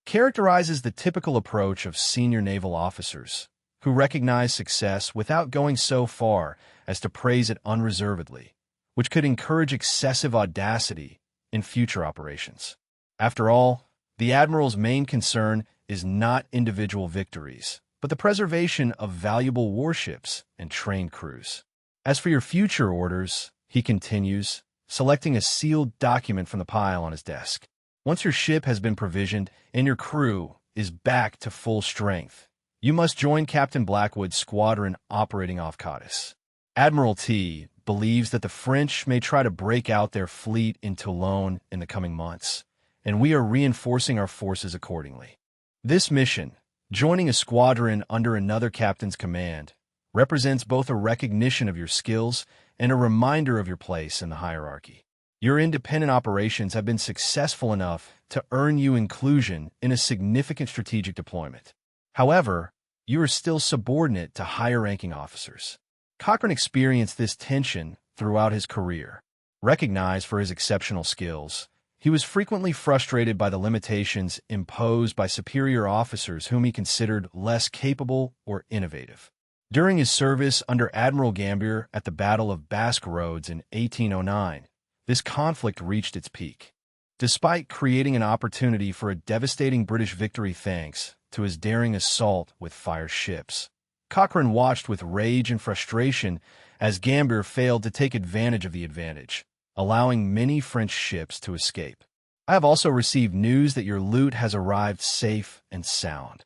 characterizes the typical approach of senior naval officers, who recognize success without going so far as to praise it unreservedly, which could encourage excessive audacity in future operations. After all, the Admiral's main concern is not individual victories, but the preservation of valuable warships and trained crews. As for your future orders, he continues, selecting a sealed document from the pile on his desk. Once your ship has been provisioned and your crew is back to full strength, you must join Captain Blackwood's squadron operating off Cadiz. Admiral T believes that the French may try to break out their fleet in Toulon in the coming months, and we are reinforcing our forces accordingly. This mission, joining a squadron under another captain's command, represents both a recognition of your skills and a reminder of your place in the hierarchy. Your independent operations have been successful enough to earn you inclusion in a significant strategic deployment. However, you are still subordinate to higher-ranking officers. Cochrane experienced this tension throughout his career. Recognized for his exceptional skills, he was frequently frustrated by the limitations imposed by superior officers whom he considered less capable or innovative. During his service under Admiral Gambier at the Battle of Basque Roads in 1809, this conflict reached its peak. Despite creating an opportunity for a devastating British victory thanks to his daring assault with fire ships, Cochrane watched with rage and frustration as Gambier failed to take advantage of the advantage, allowing many French ships to escape. I have also received news that your loot has arrived safe and sound,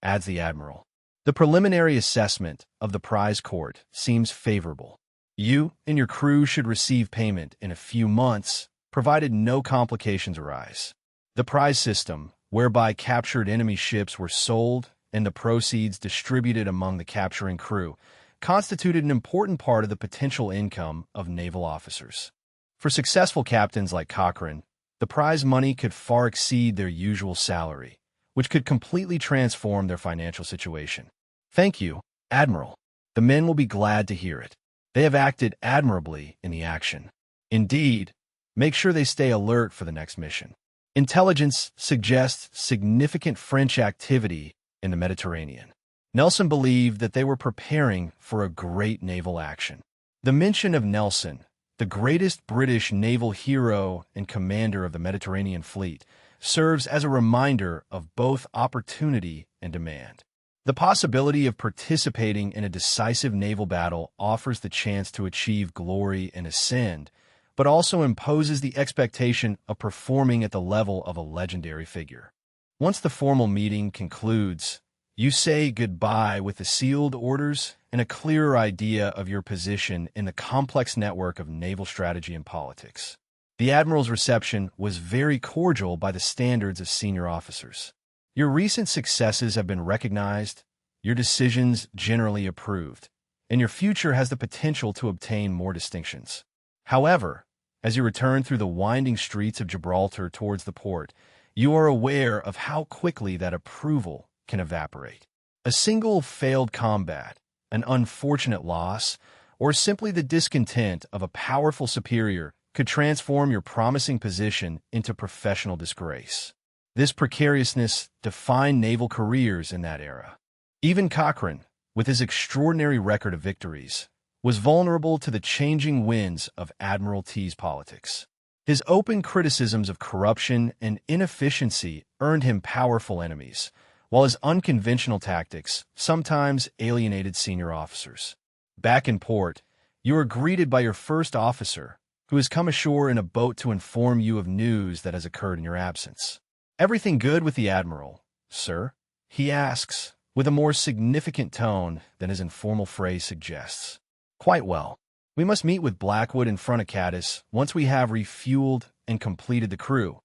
adds the Admiral. The preliminary assessment of the prize court seems favorable. You and your crew should receive payment in a few months, provided no complications arise. The prize system, whereby captured enemy ships were sold and the proceeds distributed among the capturing crew, constituted an important part of the potential income of naval officers. For successful captains like Cochrane, the prize money could far exceed their usual salary, which could completely transform their financial situation. Thank you, Admiral. The men will be glad to hear it. They have acted admirably in the action. Indeed, make sure they stay alert for the next mission. Intelligence suggests significant French activity in the Mediterranean. Nelson believed that they were preparing for a great naval action. The mention of Nelson, the greatest British naval hero and commander of the Mediterranean fleet, serves as a reminder of both opportunity and demand. The possibility of participating in a decisive naval battle offers the chance to achieve glory and ascend, but also imposes the expectation of performing at the level of a legendary figure. Once the formal meeting concludes, you say goodbye with the sealed orders and a clearer idea of your position in the complex network of naval strategy and politics. The Admiral's reception was very cordial by the standards of senior officers. Your recent successes have been recognized, your decisions generally approved, and your future has the potential to obtain more distinctions. However, as you return through the winding streets of Gibraltar towards the port, you are aware of how quickly that approval can evaporate. A single failed combat, an unfortunate loss, or simply the discontent of a powerful superior could transform your promising position into professional disgrace. This precariousness defined naval careers in that era. Even Cochrane, with his extraordinary record of victories, was vulnerable to the changing winds of Admiralty's politics. His open criticisms of corruption and inefficiency earned him powerful enemies, while his unconventional tactics sometimes alienated senior officers. Back in port, you are greeted by your first officer, who has come ashore in a boat to inform you of news that has occurred in your absence. "Everything good with the Admiral, sir?" he asks, with a more significant tone than his informal phrase suggests. "Quite well. We must meet with Blackwood in front of Cadiz once we have refueled and completed the crew.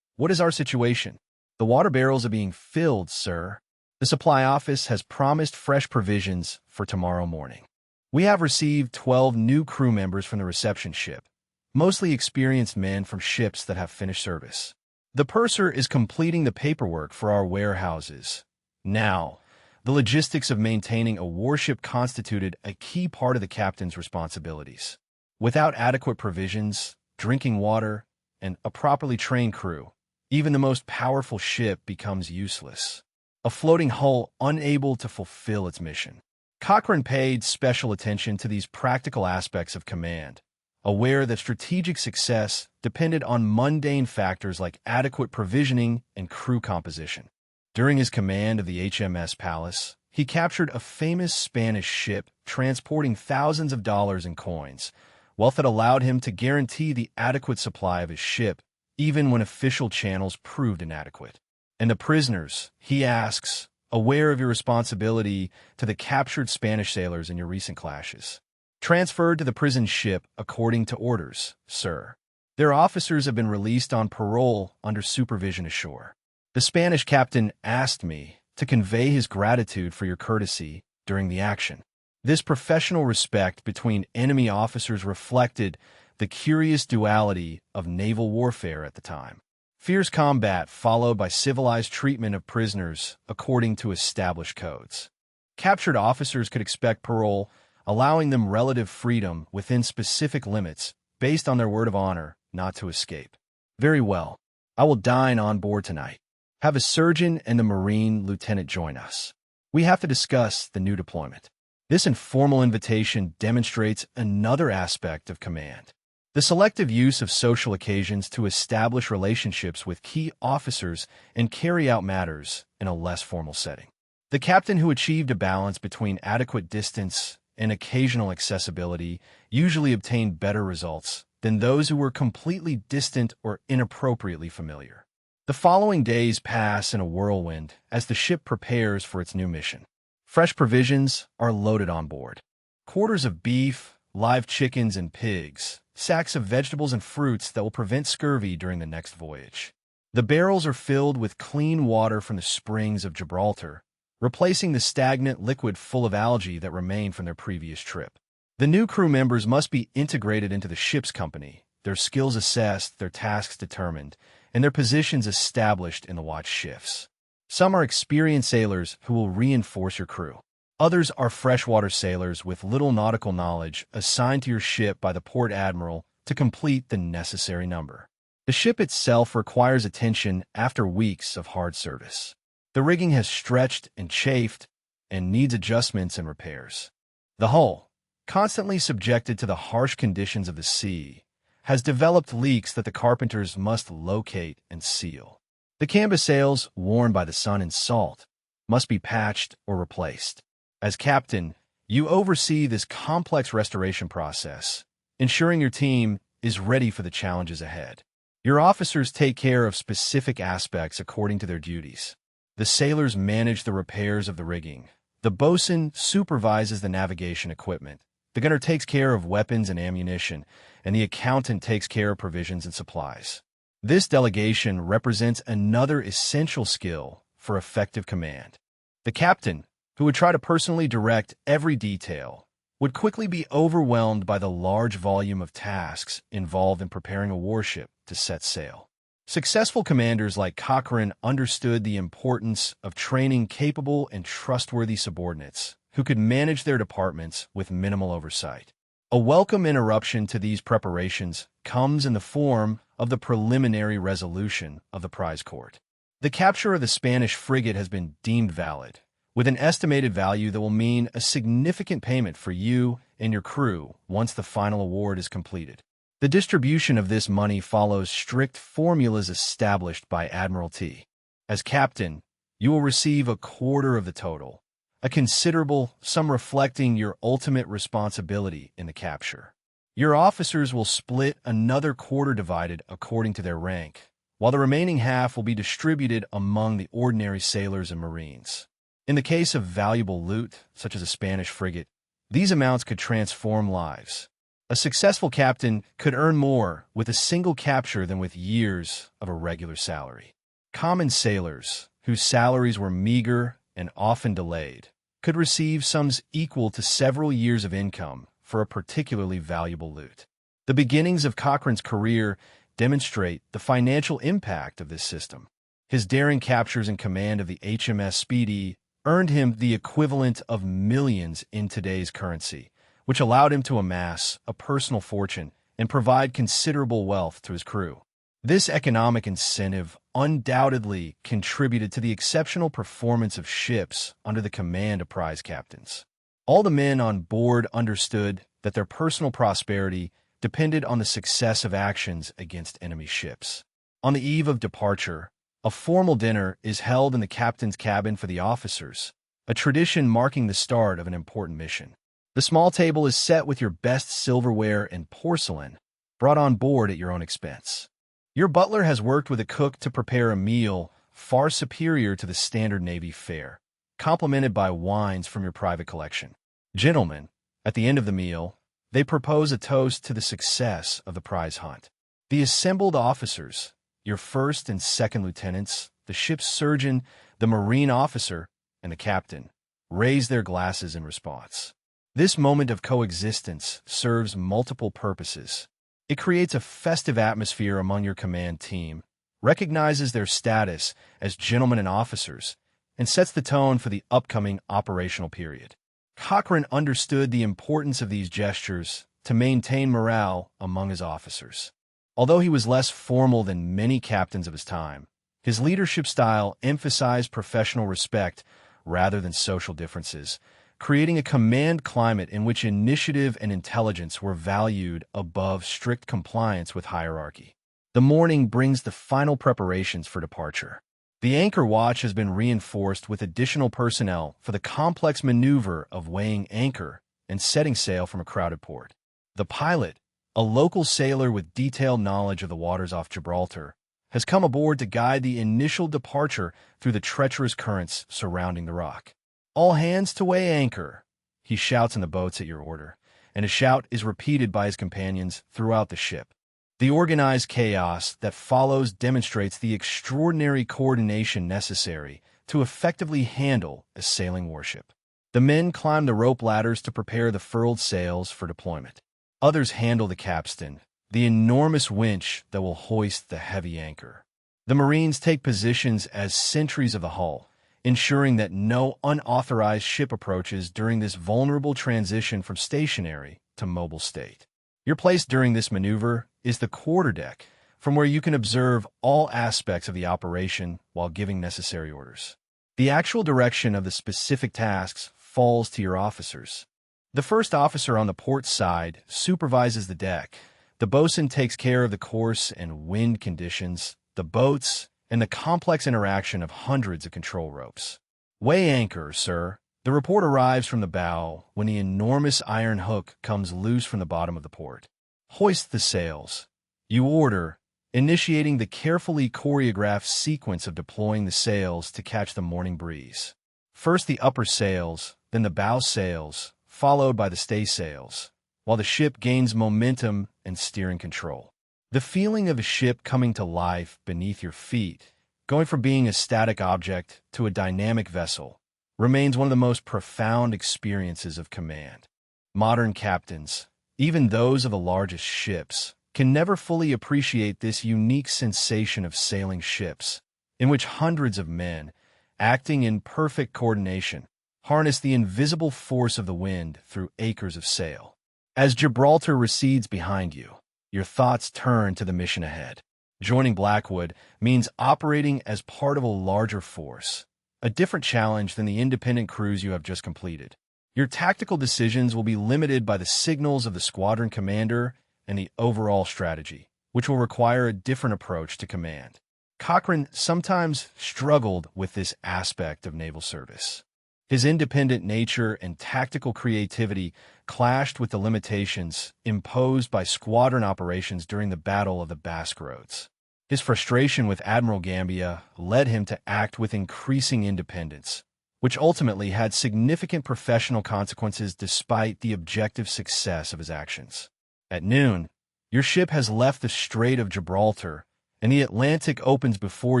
What is our situation?" "The water barrels are being filled, sir. The supply office has promised fresh provisions for tomorrow morning. We have received 12 new crew members from the reception ship, mostly experienced men from ships that have finished service. The purser is completing the paperwork for our warehouses. Now, the logistics of maintaining a warship constituted a key part of the captain's responsibilities. Without adequate provisions, drinking water, and a properly trained crew, even the most powerful ship becomes useless. A floating hull unable to fulfill its mission." Cochrane paid special attention to these practical aspects of command, aware that strategic success depended on mundane factors like adequate provisioning and crew composition. During his command of the HMS Pallas, he captured a famous Spanish ship transporting thousands of dollars in coins, wealth that allowed him to guarantee the adequate supply of his ship, even when official channels proved inadequate. And the prisoners, he asks, aware of your responsibility to the captured Spanish sailors in your recent clashes. Transferred to the prison ship according to orders, sir. Their officers have been released on parole under supervision ashore. The Spanish captain asked me to convey his gratitude for your courtesy during the action. This professional respect between enemy officers reflected the curious duality of naval warfare at the time. Fierce combat followed by civilized treatment of prisoners according to established codes. Captured officers could expect parole, allowing them relative freedom within specific limits based on their word of honor not to escape. Very well. I will dine on board tonight. Have a surgeon and the Marine lieutenant join us. We have to discuss the new deployment. This informal invitation demonstrates another aspect of command. The selective use of social occasions to establish relationships with key officers and carry out matters in a less formal setting. The captain who achieved a balance between adequate distance and occasional accessibility usually obtained better results than those who were completely distant or inappropriately familiar. The following days pass in a whirlwind as the ship prepares for its new mission. Fresh provisions are loaded on board. Quarters of beef, live chickens and pigs, sacks of vegetables and fruits that will prevent scurvy during the next voyage. The barrels are filled with clean water from the springs of Gibraltar, replacing the stagnant liquid full of algae that remained from their previous trip. The new crew members must be integrated into the ship's company, their skills assessed, their tasks determined, and their positions established in the watch shifts. Some are experienced sailors who will reinforce your crew. Others are freshwater sailors with little nautical knowledge assigned to your ship by the port admiral to complete the necessary number. The ship itself requires attention after weeks of hard service. The rigging has stretched and chafed and needs adjustments and repairs. The hull, constantly subjected to the harsh conditions of the sea, has developed leaks that the carpenters must locate and seal. The canvas sails, worn by the sun and salt, must be patched or replaced. As captain, you oversee this complex restoration process, ensuring your team is ready for the challenges ahead. Your officers take care of specific aspects according to their duties. The sailors manage the repairs of the rigging. The bosun supervises the navigation equipment. The gunner takes care of weapons and ammunition, and the accountant takes care of provisions and supplies. This delegation represents another essential skill for effective command. The captain, who would try to personally direct every detail, would quickly be overwhelmed by the large volume of tasks involved in preparing a warship to set sail. Successful commanders like Cochrane understood the importance of training capable and trustworthy subordinates who could manage their departments with minimal oversight. A welcome interruption to these preparations comes in the form of the preliminary resolution of the prize court. The capture of the Spanish frigate has been deemed valid, with an estimated value that will mean a significant payment for you and your crew once the final award is completed. The distribution of this money follows strict formulas established by Admiralty. As captain, you will receive a quarter of the total, a considerable sum reflecting your ultimate responsibility in the capture. Your officers will split another quarter divided according to their rank, while the remaining half will be distributed among the ordinary sailors and Marines. In the case of valuable loot, such as a Spanish frigate, these amounts could transform lives. A successful captain could earn more with a single capture than with years of a regular salary. Common sailors, whose salaries were meager and often delayed, could receive sums equal to several years of income for a particularly valuable loot. The beginnings of Cochrane's career demonstrate the financial impact of this system. His daring captures in command of the HMS Speedy earned him the equivalent of millions in today's currency, which allowed him to amass a personal fortune and provide considerable wealth to his crew. This economic incentive undoubtedly contributed to the exceptional performance of ships under the command of prize captains. All the men on board understood that their personal prosperity depended on the success of actions against enemy ships. On the eve of departure, a formal dinner is held in the captain's cabin for the officers, a tradition marking the start of an important mission. The small table is set with your best silverware and porcelain, brought on board at your own expense. Your butler has worked with a cook to prepare a meal far superior to the standard Navy fare, complemented by wines from your private collection. Gentlemen, at the end of the meal, they propose a toast to the success of the prize hunt. The assembled officers, your first and second lieutenants, the ship's surgeon, the marine officer, and the captain, raise their glasses in response. This moment of coexistence serves multiple purposes. It creates a festive atmosphere among your command team, recognizes their status as gentlemen and officers, and sets the tone for the upcoming operational period. Cochrane understood the importance of these gestures to maintain morale among his officers. Although he was less formal than many captains of his time, his leadership style emphasized professional respect rather than social differences, creating a command climate in which initiative and intelligence were valued above strict compliance with hierarchy. The morning brings the final preparations for departure. The anchor watch has been reinforced with additional personnel for the complex maneuver of weighing anchor and setting sail from a crowded port. The pilot, a local sailor with detailed knowledge of the waters off Gibraltar, has come aboard to guide the initial departure through the treacherous currents surrounding the rock. "All hands to weigh anchor," he shouts in the boats at your order, and his shout is repeated by his companions throughout the ship. The organized chaos that follows demonstrates the extraordinary coordination necessary to effectively handle a sailing warship. The men climb the rope ladders to prepare the furled sails for deployment. Others handle the capstan, the enormous winch that will hoist the heavy anchor. The Marines take positions as sentries of the hull, ensuring that no unauthorized ship approaches during this vulnerable transition from stationary to mobile state. Your place during this maneuver is the quarterdeck, from where you can observe all aspects of the operation while giving necessary orders. The actual direction of the specific tasks falls to your officers. The first officer on the port side supervises the deck. The bosun takes care of the course and wind conditions, the boats, and the complex interaction of hundreds of control ropes. "Weigh anchor, sir." The report arrives from the bow when the enormous iron hook comes loose from the bottom of the port. "Hoist the sails." You order, initiating the carefully choreographed sequence of deploying the sails to catch the morning breeze. First the upper sails, then the bow sails, followed by the staysails, while the ship gains momentum and steering control. The feeling of a ship coming to life beneath your feet, going from being a static object to a dynamic vessel, remains one of the most profound experiences of command. Modern captains, even those of the largest ships, can never fully appreciate this unique sensation of sailing ships, in which hundreds of men, acting in perfect coordination, harness the invisible force of the wind through acres of sail. As Gibraltar recedes behind you, your thoughts turn to the mission ahead. Joining Blackwood means operating as part of a larger force, a different challenge than the independent cruise you have just completed. Your tactical decisions will be limited by the signals of the squadron commander and the overall strategy, which will require a different approach to command. Cochrane sometimes struggled with this aspect of naval service. His independent nature and tactical creativity clashed with the limitations imposed by squadron operations during the Battle of the Basque Roads. His frustration with Admiral Gambier led him to act with increasing independence, which ultimately had significant professional consequences despite the objective success of his actions. At noon, your ship has left the Strait of Gibraltar, and the Atlantic opens before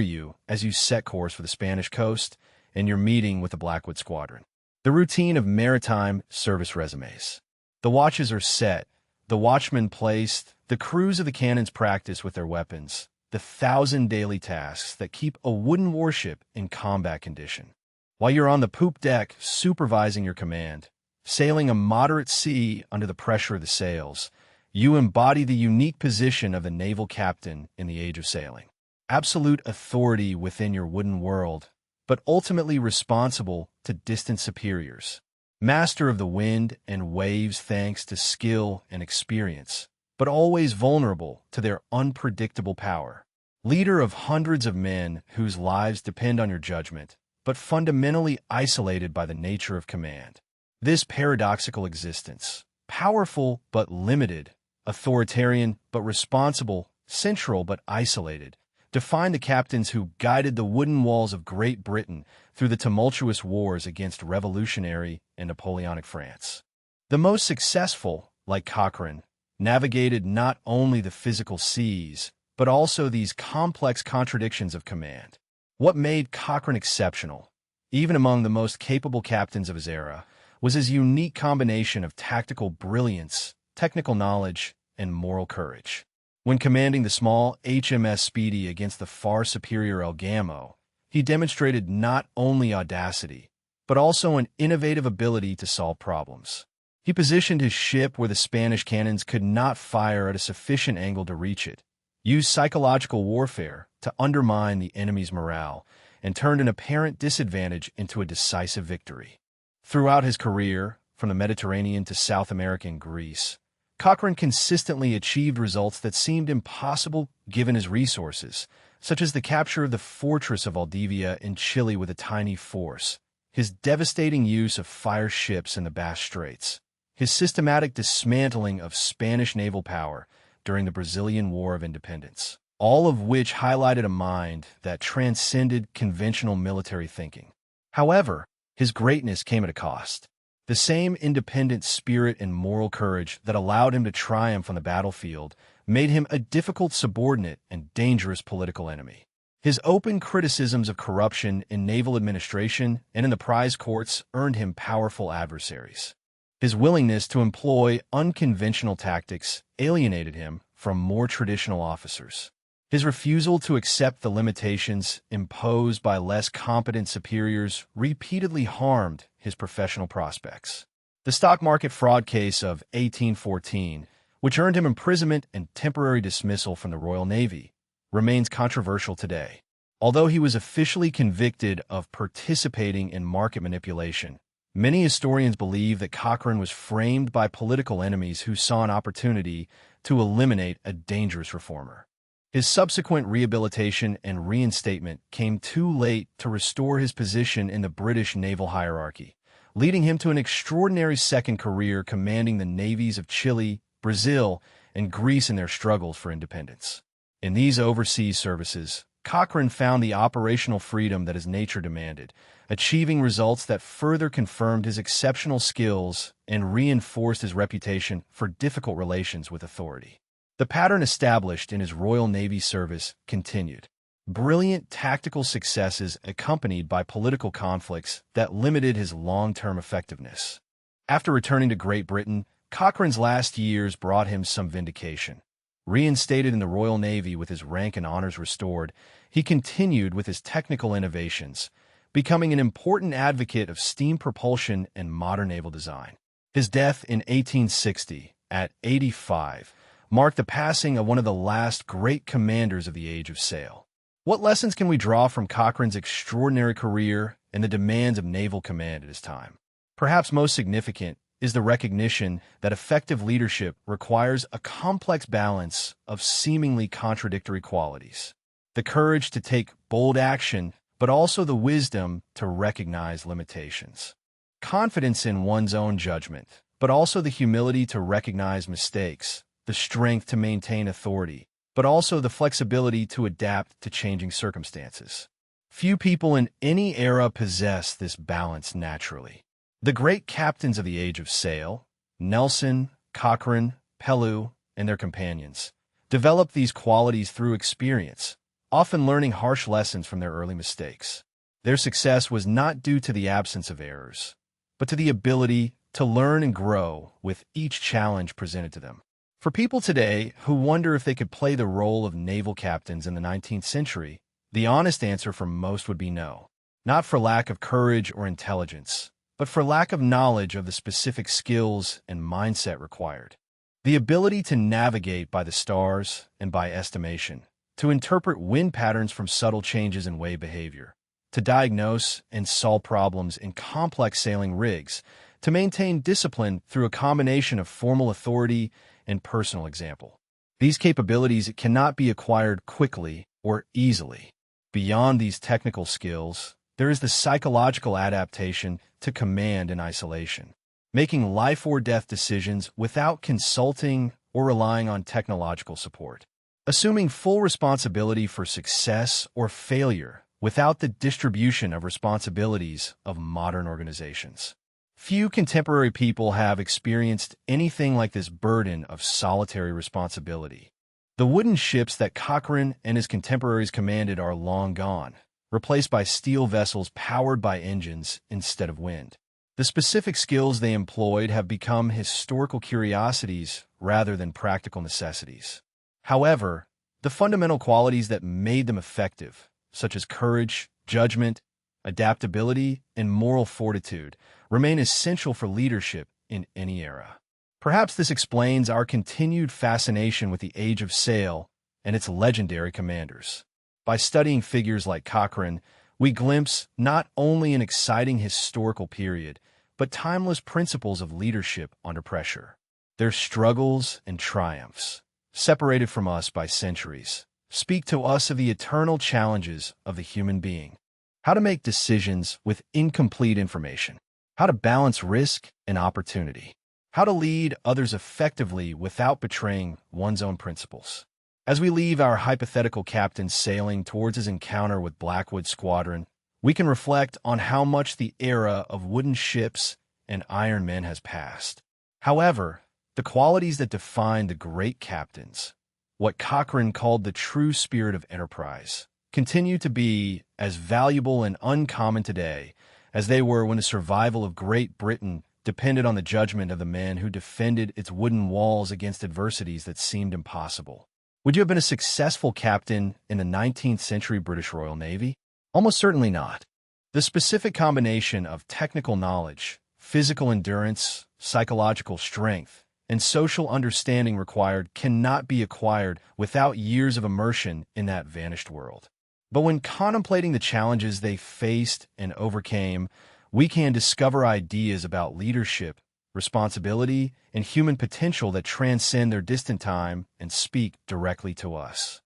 you as you set course for the Spanish coast and your meeting with the Blackwood Squadron. The routine of maritime service resumes. The watches are set, the watchmen placed, the crews of the cannons practice with their weapons, the 1,000 daily tasks that keep a wooden warship in combat condition. While you're on the poop deck supervising your command, sailing a moderate sea under the pressure of the sails, you embody the unique position of the naval captain in the age of sailing. Absolute authority within your wooden world, but ultimately responsible to distant superiors. Master of the wind and waves thanks to skill and experience, but always vulnerable to their unpredictable power. Leader of hundreds of men whose lives depend on your judgment, but fundamentally isolated by the nature of command. This paradoxical existence, powerful but limited, authoritarian but responsible, central but isolated, defined the captains who guided the wooden walls of Great Britain through the tumultuous wars against revolutionary and Napoleonic France. The most successful, like Cochrane, navigated not only the physical seas, but also these complex contradictions of command. What made Cochrane exceptional, even among the most capable captains of his era, was his unique combination of tactical brilliance, technical knowledge, and moral courage. When commanding the small HMS Speedy against the far superior El Gamo, he demonstrated not only audacity, but also an innovative ability to solve problems. He positioned his ship where the Spanish cannons could not fire at a sufficient angle to reach it, used psychological warfare to undermine the enemy's morale, and turned an apparent disadvantage into a decisive victory. Throughout his career, from the Mediterranean to South America and Greece, Cochrane consistently achieved results that seemed impossible given his resources, such as the capture of the fortress of Valdivia in Chile with a tiny force, his devastating use of fire ships in the Basque Straits, his systematic dismantling of Spanish naval power during the Brazilian War of Independence, all of which highlighted a mind that transcended conventional military thinking. However, his greatness came at a cost. The same independent spirit and moral courage that allowed him to triumph on the battlefield made him a difficult subordinate and dangerous political enemy. His open criticisms of corruption in naval administration and in the prize courts earned him powerful adversaries. His willingness to employ unconventional tactics alienated him from more traditional officers. His refusal to accept the limitations imposed by less competent superiors repeatedly harmed his professional prospects. The stock market fraud case of 1814, which earned him imprisonment and temporary dismissal from the Royal Navy, remains controversial today. Although he was officially convicted of participating in market manipulation, many historians believe that Cochrane was framed by political enemies who saw an opportunity to eliminate a dangerous reformer. His subsequent rehabilitation and reinstatement came too late to restore his position in the British naval hierarchy, leading him to an extraordinary second career commanding the navies of Chile, Brazil, and Greece in their struggles for independence. In these overseas services, Cochrane found the operational freedom that his nature demanded, achieving results that further confirmed his exceptional skills and reinforced his reputation for difficult relations with authority. The pattern established in his Royal Navy service continued. Brilliant tactical successes accompanied by political conflicts that limited his long-term effectiveness. After returning to Great Britain, Cochrane's last years brought him some vindication. Reinstated in the Royal Navy with his rank and honors restored, he continued with his technical innovations, becoming an important advocate of steam propulsion and modern naval design. His death in 1860, at 85, marked the passing of one of the last great commanders of the Age of Sail. What lessons can we draw from Cochrane's extraordinary career and the demands of naval command at his time? Perhaps most significant is the recognition that effective leadership requires a complex balance of seemingly contradictory qualities. The courage to take bold action, but also the wisdom to recognize limitations. Confidence in one's own judgment, but also the humility to recognize mistakes, the strength to maintain authority, but also the flexibility to adapt to changing circumstances. Few people in any era possess this balance naturally. The great captains of the Age of Sail, Nelson, Cochrane, Pellew, and their companions, developed these qualities through experience, often learning harsh lessons from their early mistakes. Their success was not due to the absence of errors, but to the ability to learn and grow with each challenge presented to them. For people today who wonder if they could play the role of naval captains in the 19th century, the honest answer for most would be no. Not for lack of courage or intelligence, but for lack of knowledge of the specific skills and mindset required. The ability to navigate by the stars and by estimation, to interpret wind patterns from subtle changes in wave behavior, to diagnose and solve problems in complex sailing rigs, to maintain discipline through a combination of formal authority and personal example. These capabilities cannot be acquired quickly or easily. Beyond these technical skills, there is the psychological adaptation to command and isolation, making life or death decisions without consulting or relying on technological support, assuming full responsibility for success or failure without the distribution of responsibilities of modern organizations. Few contemporary people have experienced anything like this burden of solitary responsibility. The wooden ships that Cochrane and his contemporaries commanded are long gone, replaced by steel vessels powered by engines instead of wind. The specific skills they employed have become historical curiosities rather than practical necessities. However, the fundamental qualities that made them effective, such as courage, judgment, adaptability, and moral fortitude, remain essential for leadership in any era. Perhaps this explains our continued fascination with the Age of Sail and its legendary commanders. By studying figures like Cochrane, we glimpse not only an exciting historical period, but timeless principles of leadership under pressure. Their struggles and triumphs, separated from us by centuries, speak to us of the eternal challenges of the human being. How to make decisions with incomplete information. How to balance risk and opportunity. How to lead others effectively without betraying one's own principles. As we leave our hypothetical captain sailing towards his encounter with Blackwood's squadron, we can reflect on how much the era of wooden ships and iron men has passed. However, the qualities that define the great captains, what Cochrane called the true spirit of enterprise, continue to be as valuable and uncommon today as they were when the survival of Great Britain depended on the judgment of the men who defended its wooden walls against adversities that seemed impossible. Would you have been a successful captain in the 19th century British Royal Navy? Almost certainly not. The specific combination of technical knowledge, physical endurance, psychological strength, and social understanding required cannot be acquired without years of immersion in that vanished world. But when contemplating the challenges they faced and overcame, we can discover ideas about leadership, responsibility, and human potential that transcend their distant time and speak directly to us.